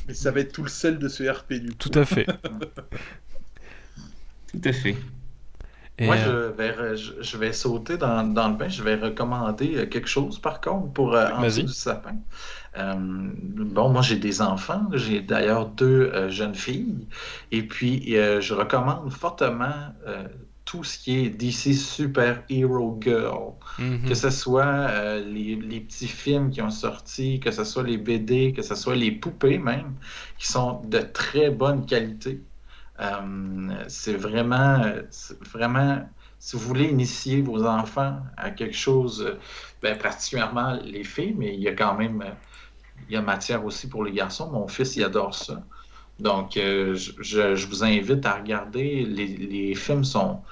Mais ça va être tout le sel de ce RP du coup. Tout à fait. Tout à fait. Et, Moi, je vais sauter dans le bain. Je vais recommander quelque chose, par contre, pour en dessous Vas-y. du sapin. Bon, moi, j'ai des enfants. J'ai d'ailleurs 2 jeunes filles. Et puis, je recommande fortement tout ce qui est DC Super Hero Girl. mhm. Que ce soit les petits films qui ont sorti, que ce soit les BD, que ce soit les poupées même, qui sont de très bonne qualité. C'est vraiment, si vous voulez initier vos enfants à quelque chose, ben, particulièrement les filles, mais il y a quand même, il y a matière aussi pour les garçons. Mon fils, il adore ça. Donc, je vous invite à regarder. Les films sont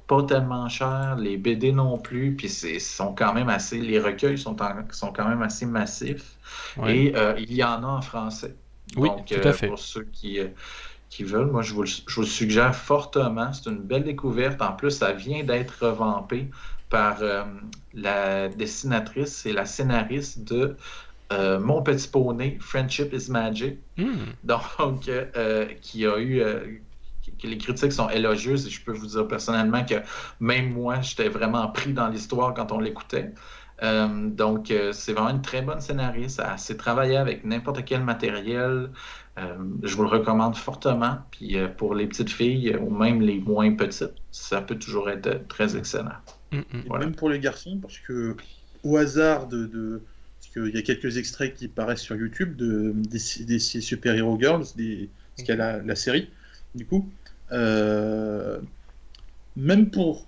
pas tellement chers, les BD non plus, puis sont quand même assez, les recueils sont quand même assez massifs. Ouais. Et il y en a en français. Oui, Donc, tout à fait. pour ceux qui veulent, moi, je vous le suggère fortement. C'est une belle découverte. En plus, ça vient d'être revampé par la dessinatrice et la scénariste de Mon Petit Poney, Friendship is Magic. Hmm. Donc, qui a eu. Que les critiques sont élogieuses et je peux vous dire personnellement que même moi, j'étais vraiment pris dans l'histoire quand on l'écoutait. Donc, c'est vraiment une très bonne scénariste. Elle sait travailler avec n'importe quel matériel. Je vous le recommande fortement. Puis pour les petites filles ou même les moins petites, ça peut toujours être très excellent. Mhm. Et Voilà. même pour les garçons, parce que au hasard parce qu'il y a quelques extraits qui paraissent sur YouTube des Super Hero Girls, ce qu'il y a la série, du coup. Même pour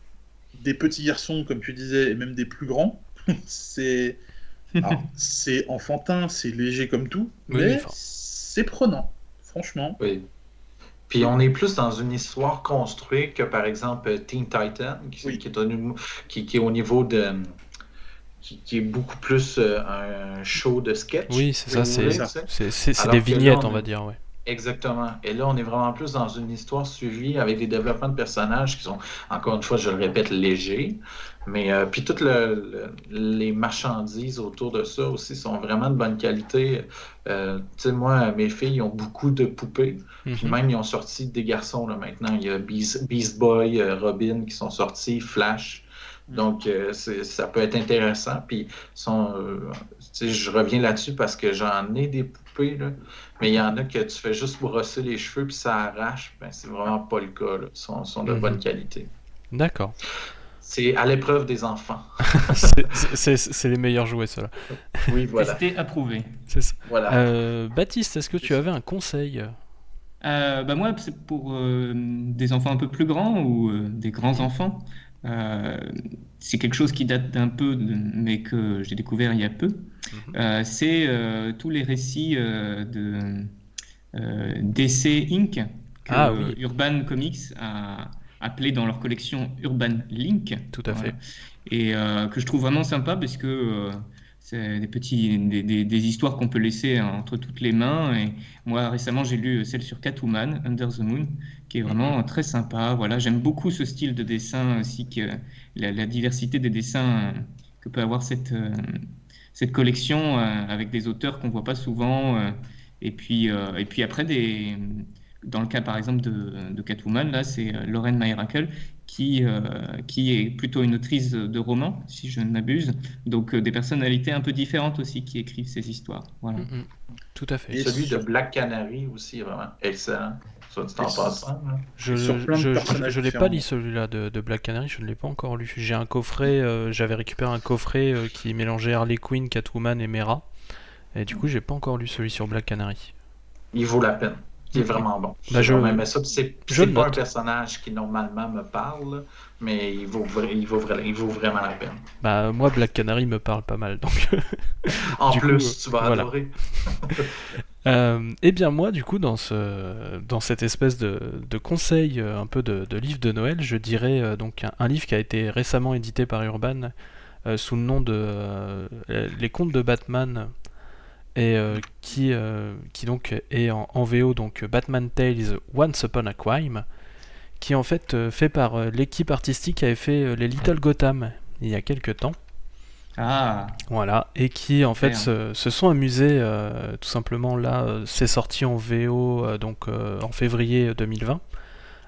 des petits garçons, comme tu disais, et même des plus grands, c'est enfantin, c'est léger comme tout, Oui, mais enfin. c'est prenant, franchement. Oui. Puis on est plus dans une histoire construite que par exemple Teen Titan, Oui. qui est au niveau de. Qui est beaucoup plus un show de sketch. Oui, c'est ça, si vous voulez, ça. tu sais. c'est Alors des que là, vignettes, on on va est- dire, ouais. Exactement. Et là, on est vraiment plus dans une histoire suivie avec des développements de personnages qui sont, encore une fois, je le répète, légers. Mais puis toutes les marchandises autour de ça aussi sont vraiment de bonne qualité. Tu sais, moi, mes filles ont beaucoup de poupées. Puis Mhm. même, ils ont sorti des garçons là, maintenant. Il y a Beast Boy, Robin qui sont sortis, Flash. Donc, ça peut être intéressant. Puis, tu sais, je reviens là-dessus parce que j'en ai des poupées, là, mais il y en a que tu fais juste brosser les cheveux puis ça arrache. Ben, c'est vraiment pas le cas. Là. Ils sont de bonne qualité. D'accord. C'est à l'épreuve des enfants. C'est les meilleurs jouets, ceux-là. Oui, voilà. Testé, approuvé. C'est ça. Voilà. Baptiste, est-ce que tu avais un conseil? Bah moi, c'est pour des enfants un peu plus grands ou des grands enfants. C'est quelque chose qui date d'un peu, mais que j'ai découvert il y a peu. C'est tous les récits de DC Inc. que Ah oui. Urban Comics a appelé dans leur collection Urban Link. Tout à fait. Et que je trouve vraiment sympa parce que c'est des histoires qu'on peut laisser entre toutes les mains. Et moi, récemment, j'ai lu celle sur Catwoman, Under the Moon, qui est vraiment très sympa. Voilà, j'aime beaucoup ce style de dessin ainsi que la diversité des dessins que peut avoir cette collection avec des auteurs qu'on voit pas souvent. Et puis après, dans le cas par exemple de Catwoman, là, c'est Lauren Myracle qui est plutôt une autrice de romans, si je ne m'abuse. Donc des personnalités un peu différentes aussi qui écrivent ces histoires. Voilà. Mhm. Tout à fait. Et Celui de sur- Black Canary aussi est vraiment excellent. Soit dit en Et passant. Là. sur plein de personnages je l'ai pas différents. lu celui-là de Black Canary, je ne l'ai pas encore lu. J'ai un coffret, j'avais récupéré un coffret qui mélangeait Harley Quinn, Catwoman et Mera. Et du coup, j'ai pas encore lu celui sur Black Canary. Il vaut la peine. Il est vraiment bon. Bah, J'ai vraiment aimé ça. Puis c'est je le pas un note. personnage qui normalement me parle, là, mais il vaut vraiment la peine. Bah moi, Black Canary me parle pas mal, donc. En Du plus, coup, tu vas voilà. adorer. Eh bien moi, du coup, dans cette espèce de conseil un peu de livre de Noël, je dirais donc un livre qui a été récemment édité par Urban sous le nom de Les Contes de Batman et qui donc est en VO, donc Batman Tales Once Upon a Crime, qui est en fait fait par l'équipe artistique qui avait fait les Little Gotham il y a quelques temps. Ah, Voilà, et qui en fait super. se sont amusés tout simplement là, c'est sorti en VO donc en février 2020,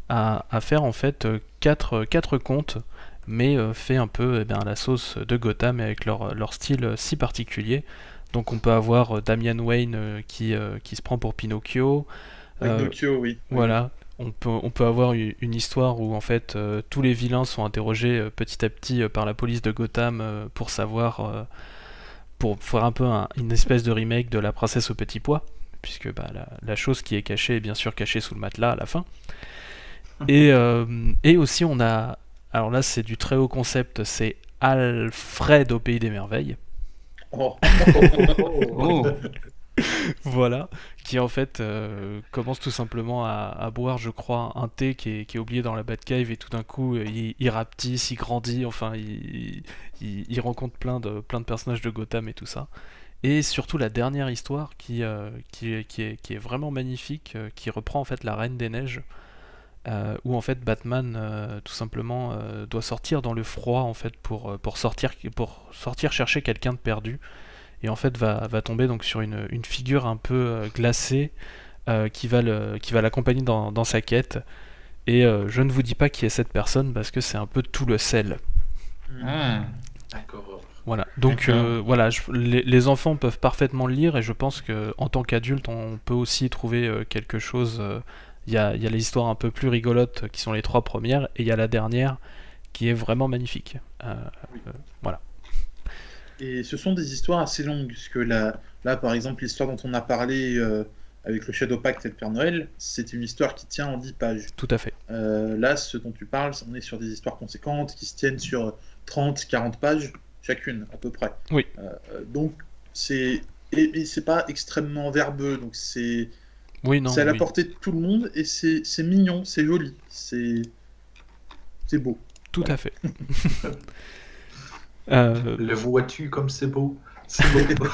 à faire en fait quatre contes, mais fait un peu à la sauce de Gotham avec leur style si particulier. Donc on peut avoir Damian Wayne qui se prend pour Pinocchio. Avec euh, Nokio, oui. voilà, on peut avoir une histoire où en fait tous les vilains sont interrogés petit à petit par la police de Gotham pour savoir, pour faire un peu une espèce de remake de La Princesse au Petit Pois, puisque la chose qui est cachée est bien sûr cachée sous le matelas à la fin. Et aussi on a, alors là c'est du très haut concept, c'est Alfred au Pays des Merveilles. Oh. Oh, Voilà, qui en fait commence tout simplement à boire, je crois, un thé qui est oublié dans la Batcave, et tout d'un coup il rapetisse, il grandit, enfin il rencontre plein de personnages de Gotham et tout ça. Et surtout la dernière histoire qui est vraiment magnifique, qui reprend en fait la Reine des Neiges, où en fait Batman tout simplement doit sortir dans le froid en fait pour sortir chercher quelqu'un de perdu, et en fait va tomber donc sur une figure un peu glacée qui va l'accompagner dans sa quête. Et je ne vous dis pas qui est cette personne parce que c'est un peu tout le sel. ah, D'accord. Voilà. Donc D'accord. voilà, les enfants peuvent parfaitement le lire, et je pense que en tant qu'adulte, on peut aussi trouver quelque chose. Il y a les histoires un peu plus rigolotes qui sont les 3 premières, et il y a la dernière qui est vraiment magnifique. Voilà. Et ce sont des histoires assez longues, puisque là, par exemple, l'histoire dont on a parlé avec le Shadow Pact et le Père Noël, c'est une histoire qui tient en 10 pages. Tout à fait. Là, ce dont tu parles, on est sur des histoires conséquentes qui se tiennent sur 30, 40 pages chacune, à peu près. Oui. Donc, c'est et c'est pas extrêmement verbeux, donc Oui, non, c'est à la oui. portée de tout le monde, et c'est mignon, c'est joli, c'est beau. Tout Voilà. à fait. Le vois-tu comme c'est beau? C'est beau.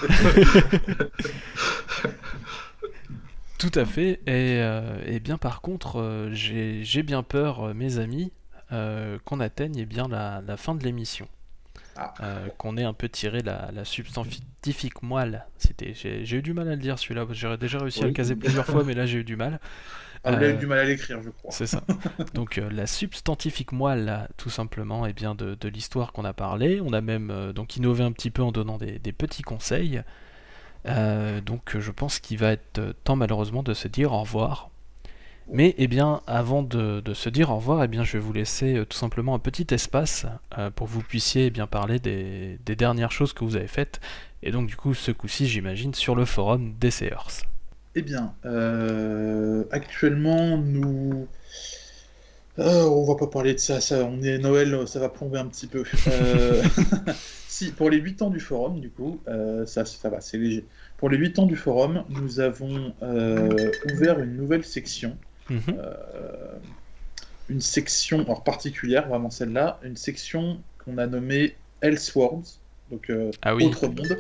Tout à fait. Et bien par contre, j'ai bien peur, mes amis, qu'on atteigne bien la fin de l'émission. Ah. Qu'on ait un peu tiré la substantifique moelle. J'ai eu du mal à le dire celui-là, parce que j'ai déjà réussi à le Oui. caser plusieurs fois, mais là j'ai eu du mal. Ah, vous avez eu du mal à l'écrire, je crois. C'est ça. Donc la substantifique moelle, là, tout simplement, et bien de l'histoire qu'on a parlé. On a même donc innové un petit peu en donnant des petits conseils. Donc je pense qu'il va être temps malheureusement de se dire au revoir. Mais eh bien, avant de se dire au revoir, eh bien, je vais vous laisser tout simplement un petit espace pour que vous puissiez bien parler des dernières choses que vous avez faites. Et donc du coup, ce coup-ci, j'imagine, sur le forum DCers. Eh bien, actuellement, nous... on va pas parler de ça, on est Noël, ça va plomber un petit peu. Si, pour les 8 ans du forum, du coup, ça va, c'est léger. Pour les 8 ans du forum, nous avons ouvert une nouvelle section. Mhm. Une section particulière, vraiment celle-là, une section qu'on a nommée Elseworlds, donc Ah oui. Autre Monde.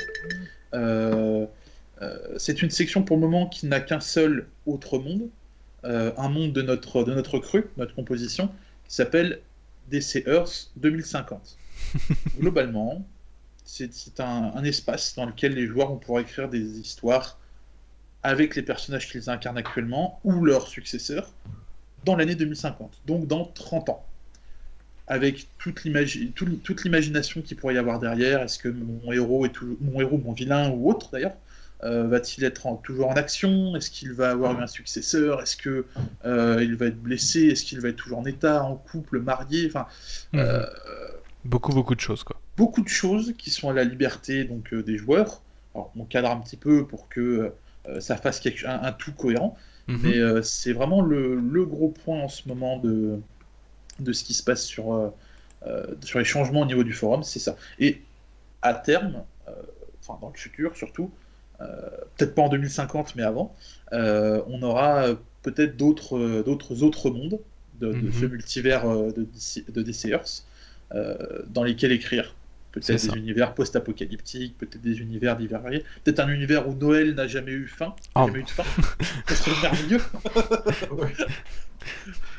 C'est une section pour le moment qui n'a qu'un seul autre monde, un monde de notre cru, notre composition, qui s'appelle DC Earth 2050. Globalement, c'est un espace dans lequel les joueurs vont pouvoir écrire des histoires avec les personnages qu'ils incarnent actuellement ou leurs successeurs dans l'année 2050, donc dans 30 ans. Avec toute l'imagination qu'il pourrait y avoir derrière. Est-ce que mon héros, mon vilain ou autre d'ailleurs, va-t-il être toujours en action? Est-ce qu'il va avoir eu un successeur? Est-ce que il va être blessé? Est-ce qu'il va être toujours en état, en couple, marié? Enfin, beaucoup de choses, quoi. beaucoup de choses qui sont à la liberté donc des joueurs. Alors, on cadre un petit peu pour que ça fasse un tout cohérent, mais c'est vraiment le gros point en ce moment de ce qui se passe sur les changements au niveau du forum, c'est ça. Et à terme, enfin dans le futur surtout, peut-être pas en 2050 mais avant, on aura peut-être d'autres mondes de ce multivers de DC Earth dans lesquels écrire. Peut-être C'est des ça. univers post-apocalyptiques, peut-être des univers divers variés, peut-être un univers où Noël n'a jamais eu fin, Oh. jamais eu de fin. Ça serait merveilleux. Ouais.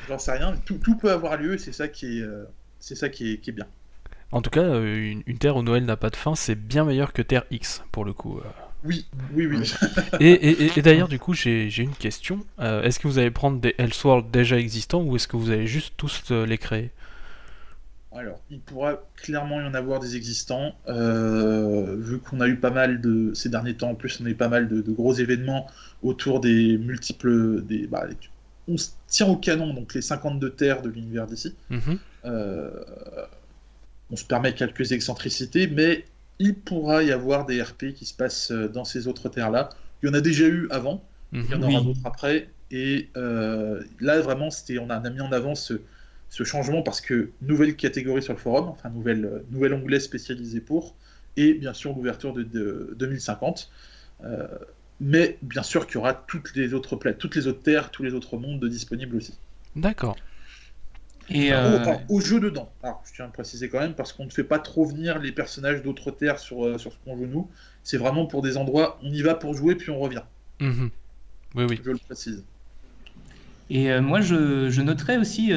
J'en sais rien, mais tout peut avoir lieu, et c'est ça qui est bien. En tout cas, une Terre où Noël n'a pas de fin, c'est bien meilleur que Terre X, pour le coup. Oui. Et d'ailleurs, du coup, j'ai une question. Est-ce que vous allez prendre des Elseworlds déjà existants, ou est-ce que vous allez juste tous les créer? Alors, il pourra clairement y en avoir des existants, vu qu'on a eu pas mal ces derniers temps, en plus on a eu pas mal de gros événements autour des multiples, on se tient au canon, donc les 52 terres de l'univers d'ici. Mhm. On se permet quelques excentricités, mais il pourra y avoir des RP qui se passent dans ces autres terres-là. Il y en a déjà eu avant, il y en Mhm. aura Oui. d'autres après, et là vraiment, on a mis en avant ce changement parce que nouvelle catégorie sur le forum, enfin nouvel onglet spécialisé pour, et bien sûr l'ouverture de 2050. Mais bien sûr qu'il y aura toutes les autres planètes, toutes les autres terres, tous les autres mondes disponibles aussi. D'accord. Et Au jeu dedans. Alors, je tiens à le préciser quand même, parce qu'on ne fait pas trop venir les personnages d'autres terres sur ce qu'on joue nous. C'est vraiment pour des endroits, on y va pour jouer, puis on revient. Mhm. Oui. Je le précise. Et moi, je noterais aussi,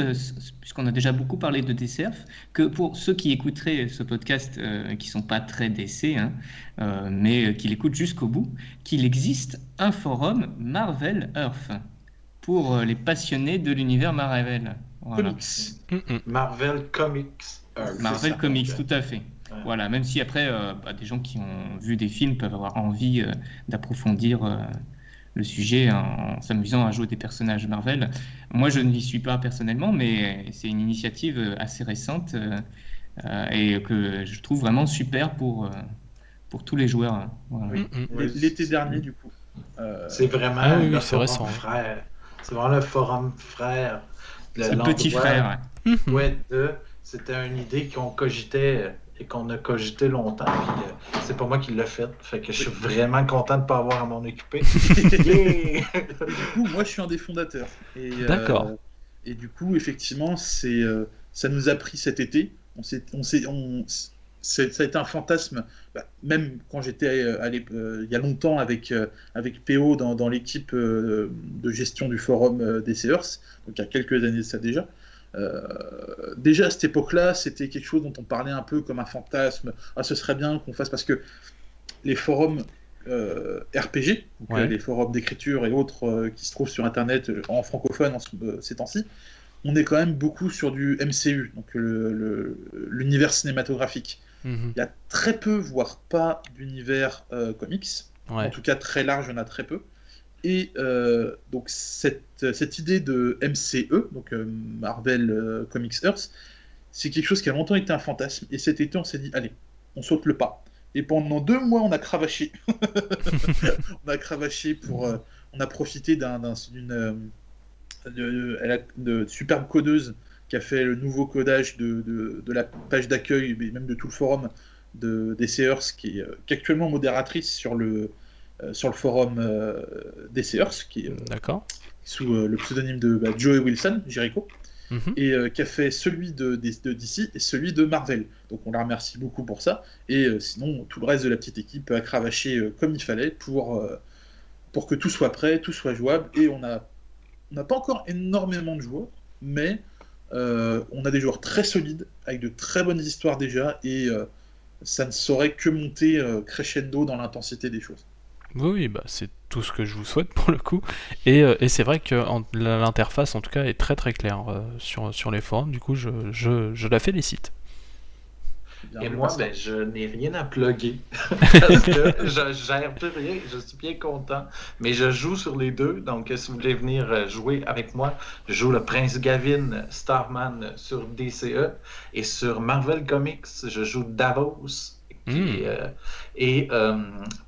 puisqu'on a déjà beaucoup parlé de DCF, que pour ceux qui écouteraient ce podcast, qui sont pas très DC, hein, mais qui l'écoutent jusqu'au bout, qu'il existe un forum Marvel Earth pour les passionnés de l'univers Marvel. Voilà. Comics. Mhm. Marvel Comics. Marvel c'est ça, Comics, donc, tout à fait. ouais. Voilà, même si après, des gens qui ont vu des films peuvent avoir envie d'approfondir le sujet en s'amusant à jouer des personnages Marvel. Moi, je n'y suis pas personnellement, mais c'est une initiative assez récente et que je trouve vraiment super pour tous les joueurs. Hein. Voilà. Oui. Mhm. Ouais, L'été dernier, du coup. C'est vraiment Ah oui, le c'est forum récent. frère. C'est vraiment le forum frère. C'est le petit l'endroit frère. Ouais. Mhm. Ouais, c'était une idée qu'on cogitait et qu'on a cogité longtemps. Puis, c'est pas moi qui l'ai fait. Fait que je suis vraiment content de ne pas avoir à m'en occuper. Yeah! Et du coup, moi, je suis un des fondateurs. D'accord. Et du coup, effectivement, ça nous a pris cet été. Ça a été un fantasme, même quand j'étais il y a longtemps avec PO dans l'équipe de gestion du forum DC Earth, donc il y a quelques années de ça déjà. Déjà à cette époque-là, c'était quelque chose dont on parlait un peu comme un fantasme. Ah, ce serait bien qu'on fasse, parce que les forums RPG, donc, Ouais. les forums d'écriture et autres qui se trouvent sur Internet en francophone ces temps-ci, on est quand même beaucoup sur du MCU, donc l'univers cinématographique. Mhm. Il y a très peu, voire pas, d'univers comics. Ouais. En tout cas, très large, il y en a très peu. Et donc, cette idée de MCE, donc Marvel Comics Earth, c'est quelque chose qui a longtemps été un fantasme. Et cet été, on s'est dit, allez, on saute le pas. Et pendant 2 mois, on a cravaché. On a cravaché on a profité d'une superbe codeuse qui a fait le nouveau codage de la page d'accueil, mais même de tout le forum de DC Earth, qui est actuellement modératrice sur le forum DC Earth, qui est D'accord. sous le pseudonyme de Joey Wilson, Jericho, Mhm. et qui a fait celui de DC et celui de Marvel. Donc on la remercie beaucoup pour ça. Et sinon, tout le reste de la petite équipe a cravaché comme il fallait pour que tout soit prêt, tout soit jouable. Et on n'a pas encore énormément de joueurs, mais on a des joueurs très solides, avec de très bonnes histoires déjà, et ça ne saurait que monter crescendo dans l'intensité des choses. Oui, bah c'est tout ce que je vous souhaite pour le coup. Et c'est vrai que l'interface en tout cas est très très claire sur les forums, du coup je la félicite. Bien Et vu, moi, Pascal. je n'ai rien à plugger parce que je gère plus rien. Je suis bien content. Mais je joue sur les deux. Donc, si vous voulez venir jouer avec moi, je joue le Prince Gavin Starman sur DCE. Et sur Marvel Comics, je joue Davos et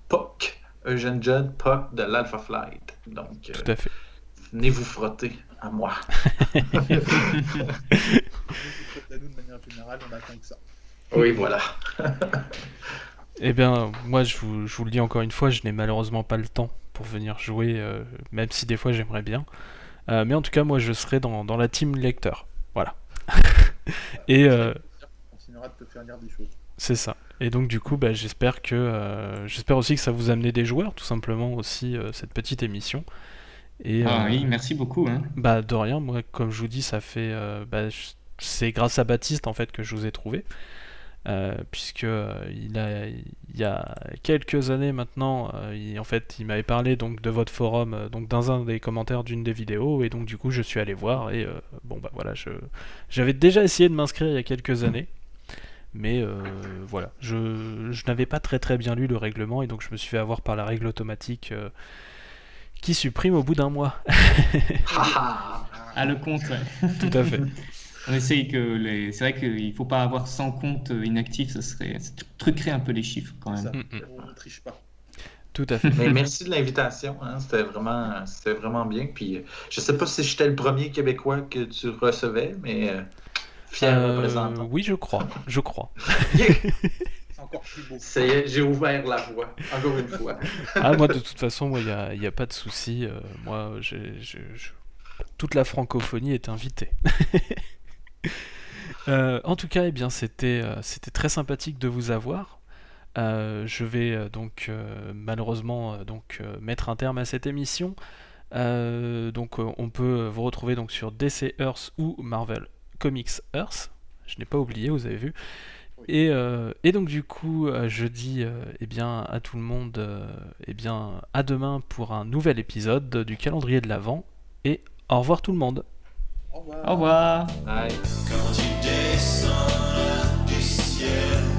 Puck, Eugene Judd, Puck de l'Alpha Flight. Donc, Tout à fait. venez vous frotter à moi. À nous, de manière générale, on attend que ça. Oui, voilà. Eh bien, moi je vous le dis encore une fois, je n'ai malheureusement pas le temps pour venir jouer, même si des fois j'aimerais bien. Mais en tout cas, moi je serai dans la team lecteur. Voilà. Et On continuera de te faire lire des choses. C'est ça. Et donc du coup, j'espère aussi que ça vous a amené des joueurs, tout simplement aussi cette petite émission. Et Oui, merci beaucoup. Hein. de rien. Moi, comme je vous dis, ça fait c'est grâce à Baptiste en fait que je vous ai trouvé, puisque il y a quelques années maintenant, il m'avait parlé donc de votre forum, donc dans un des commentaires d'une des vidéos, et donc du coup je suis allé voir et voilà, j'avais déjà essayé de m'inscrire il y a quelques années. Mais voilà, je n'avais pas très très bien lu le règlement et donc je me suis fait avoir par la règle automatique qui supprime au bout d'un mois. Le compte, ouais. Tout à fait. On essaye c'est vrai qu'il ne faut pas avoir 100 comptes inactifs, ça truquerait un peu les chiffres quand même. Ça, on ne triche pas. Tout à fait. Mais merci de l'invitation, hein. C'était vraiment bien. Puis je sais pas si j'étais le premier Québécois que tu recevais, mais fier représentant. Oui, je crois. Yeah! C'est encore plus beau. Ça y est, j'ai ouvert la voie, encore une fois. Moi de toute façon, il y a pas de souci. Moi, toute la francophonie est invitée. En tout cas, eh bien, c'était très sympathique de vous avoir. Je vais malheureusement mettre un terme à cette émission. On peut vous retrouver donc sur DC Earth ou Marvel Comics Earth. Je n'ai pas oublié, vous avez vu. Oui. Et donc du coup, je dis à tout le monde à demain pour un nouvel épisode du calendrier de l'Avent. Et au revoir tout le monde. Au revoir. Au revoir. Bye. Quand tu descends du ciel.